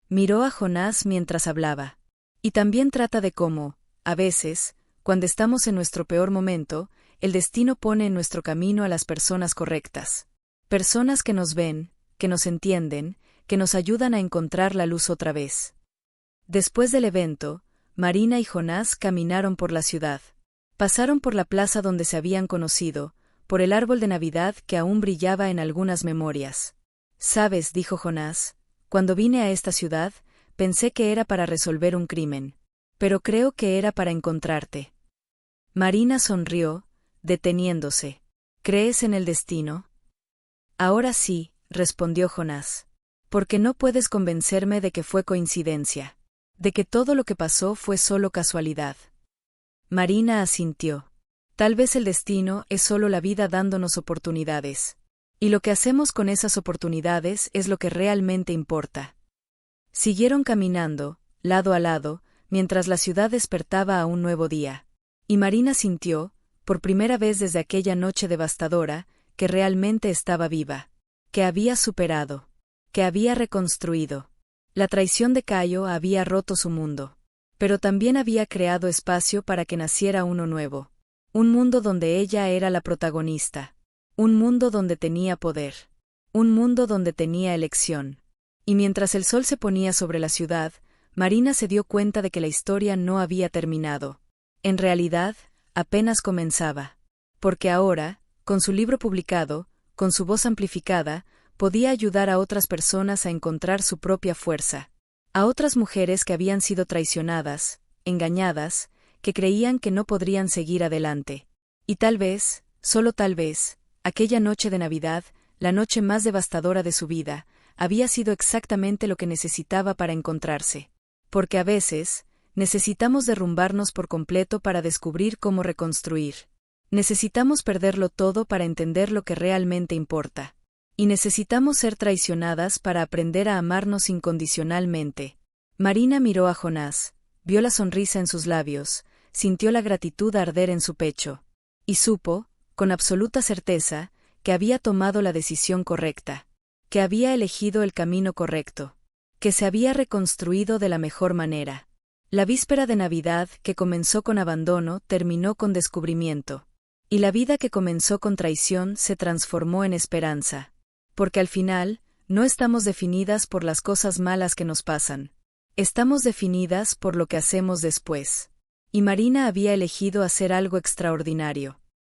Miró a Jonás mientras hablaba. Y también trata de cómo, a veces, cuando estamos en nuestro peor momento, el destino pone en nuestro camino a las personas correctas. Personas que nos ven, que nos entienden, que nos ayudan a encontrar la luz otra vez. Después del evento, Marina y Jonás caminaron por la ciudad. Pasaron por la plaza donde se habían conocido, por el árbol de Navidad que aún brillaba en algunas memorias. «Sabes», dijo Jonás, «cuando vine a esta ciudad, pensé que era para resolver un crimen. Pero creo que era para encontrarte». Marina sonrió, deteniéndose. «¿Crees en el destino?» «Ahora sí», respondió Jonás. «Porque no puedes convencerme de que fue coincidencia. De que todo lo que pasó fue solo casualidad». Marina asintió. «Tal vez el destino es solo la vida dándonos oportunidades. Y lo que hacemos con esas oportunidades es lo que realmente importa». Siguieron caminando, lado a lado, mientras la ciudad despertaba a un nuevo día. Y Marina sintió, por primera vez desde aquella noche devastadora, que realmente estaba viva. Que había superado. Que había reconstruido. La traición de Cayo había roto su mundo. Pero también había creado espacio para que naciera uno nuevo. Un mundo donde ella era la protagonista. Un mundo donde tenía poder. Un mundo donde tenía elección. Y mientras el sol se ponía sobre la ciudad, Marina se dio cuenta de que la historia no había terminado. En realidad, apenas comenzaba. Porque ahora, con su libro publicado, con su voz amplificada, podía ayudar a otras personas a encontrar su propia fuerza. A otras mujeres que habían sido traicionadas, engañadas, que creían que no podrían seguir adelante. Y tal vez, solo tal vez, aquella noche de Navidad, la noche más devastadora de su vida, había sido exactamente lo que necesitaba para encontrarse. Porque a veces, necesitamos derrumbarnos por completo para descubrir cómo reconstruir. Necesitamos perderlo todo para entender lo que realmente importa. Y necesitamos ser traicionadas para aprender a amarnos incondicionalmente. Marina miró a Jonás, vio la sonrisa en sus labios, sintió la gratitud arder en su pecho. Y supo, con absoluta certeza, que había tomado la decisión correcta. Que había elegido el camino correcto. Que se había reconstruido de la mejor manera. La víspera de Navidad, que comenzó con abandono, terminó con descubrimiento. Y la vida que comenzó con traición se transformó en esperanza. Porque al final, no estamos definidas por las cosas malas que nos pasan. Estamos definidas por lo que hacemos después. Y Marina había elegido hacer algo extraordinario.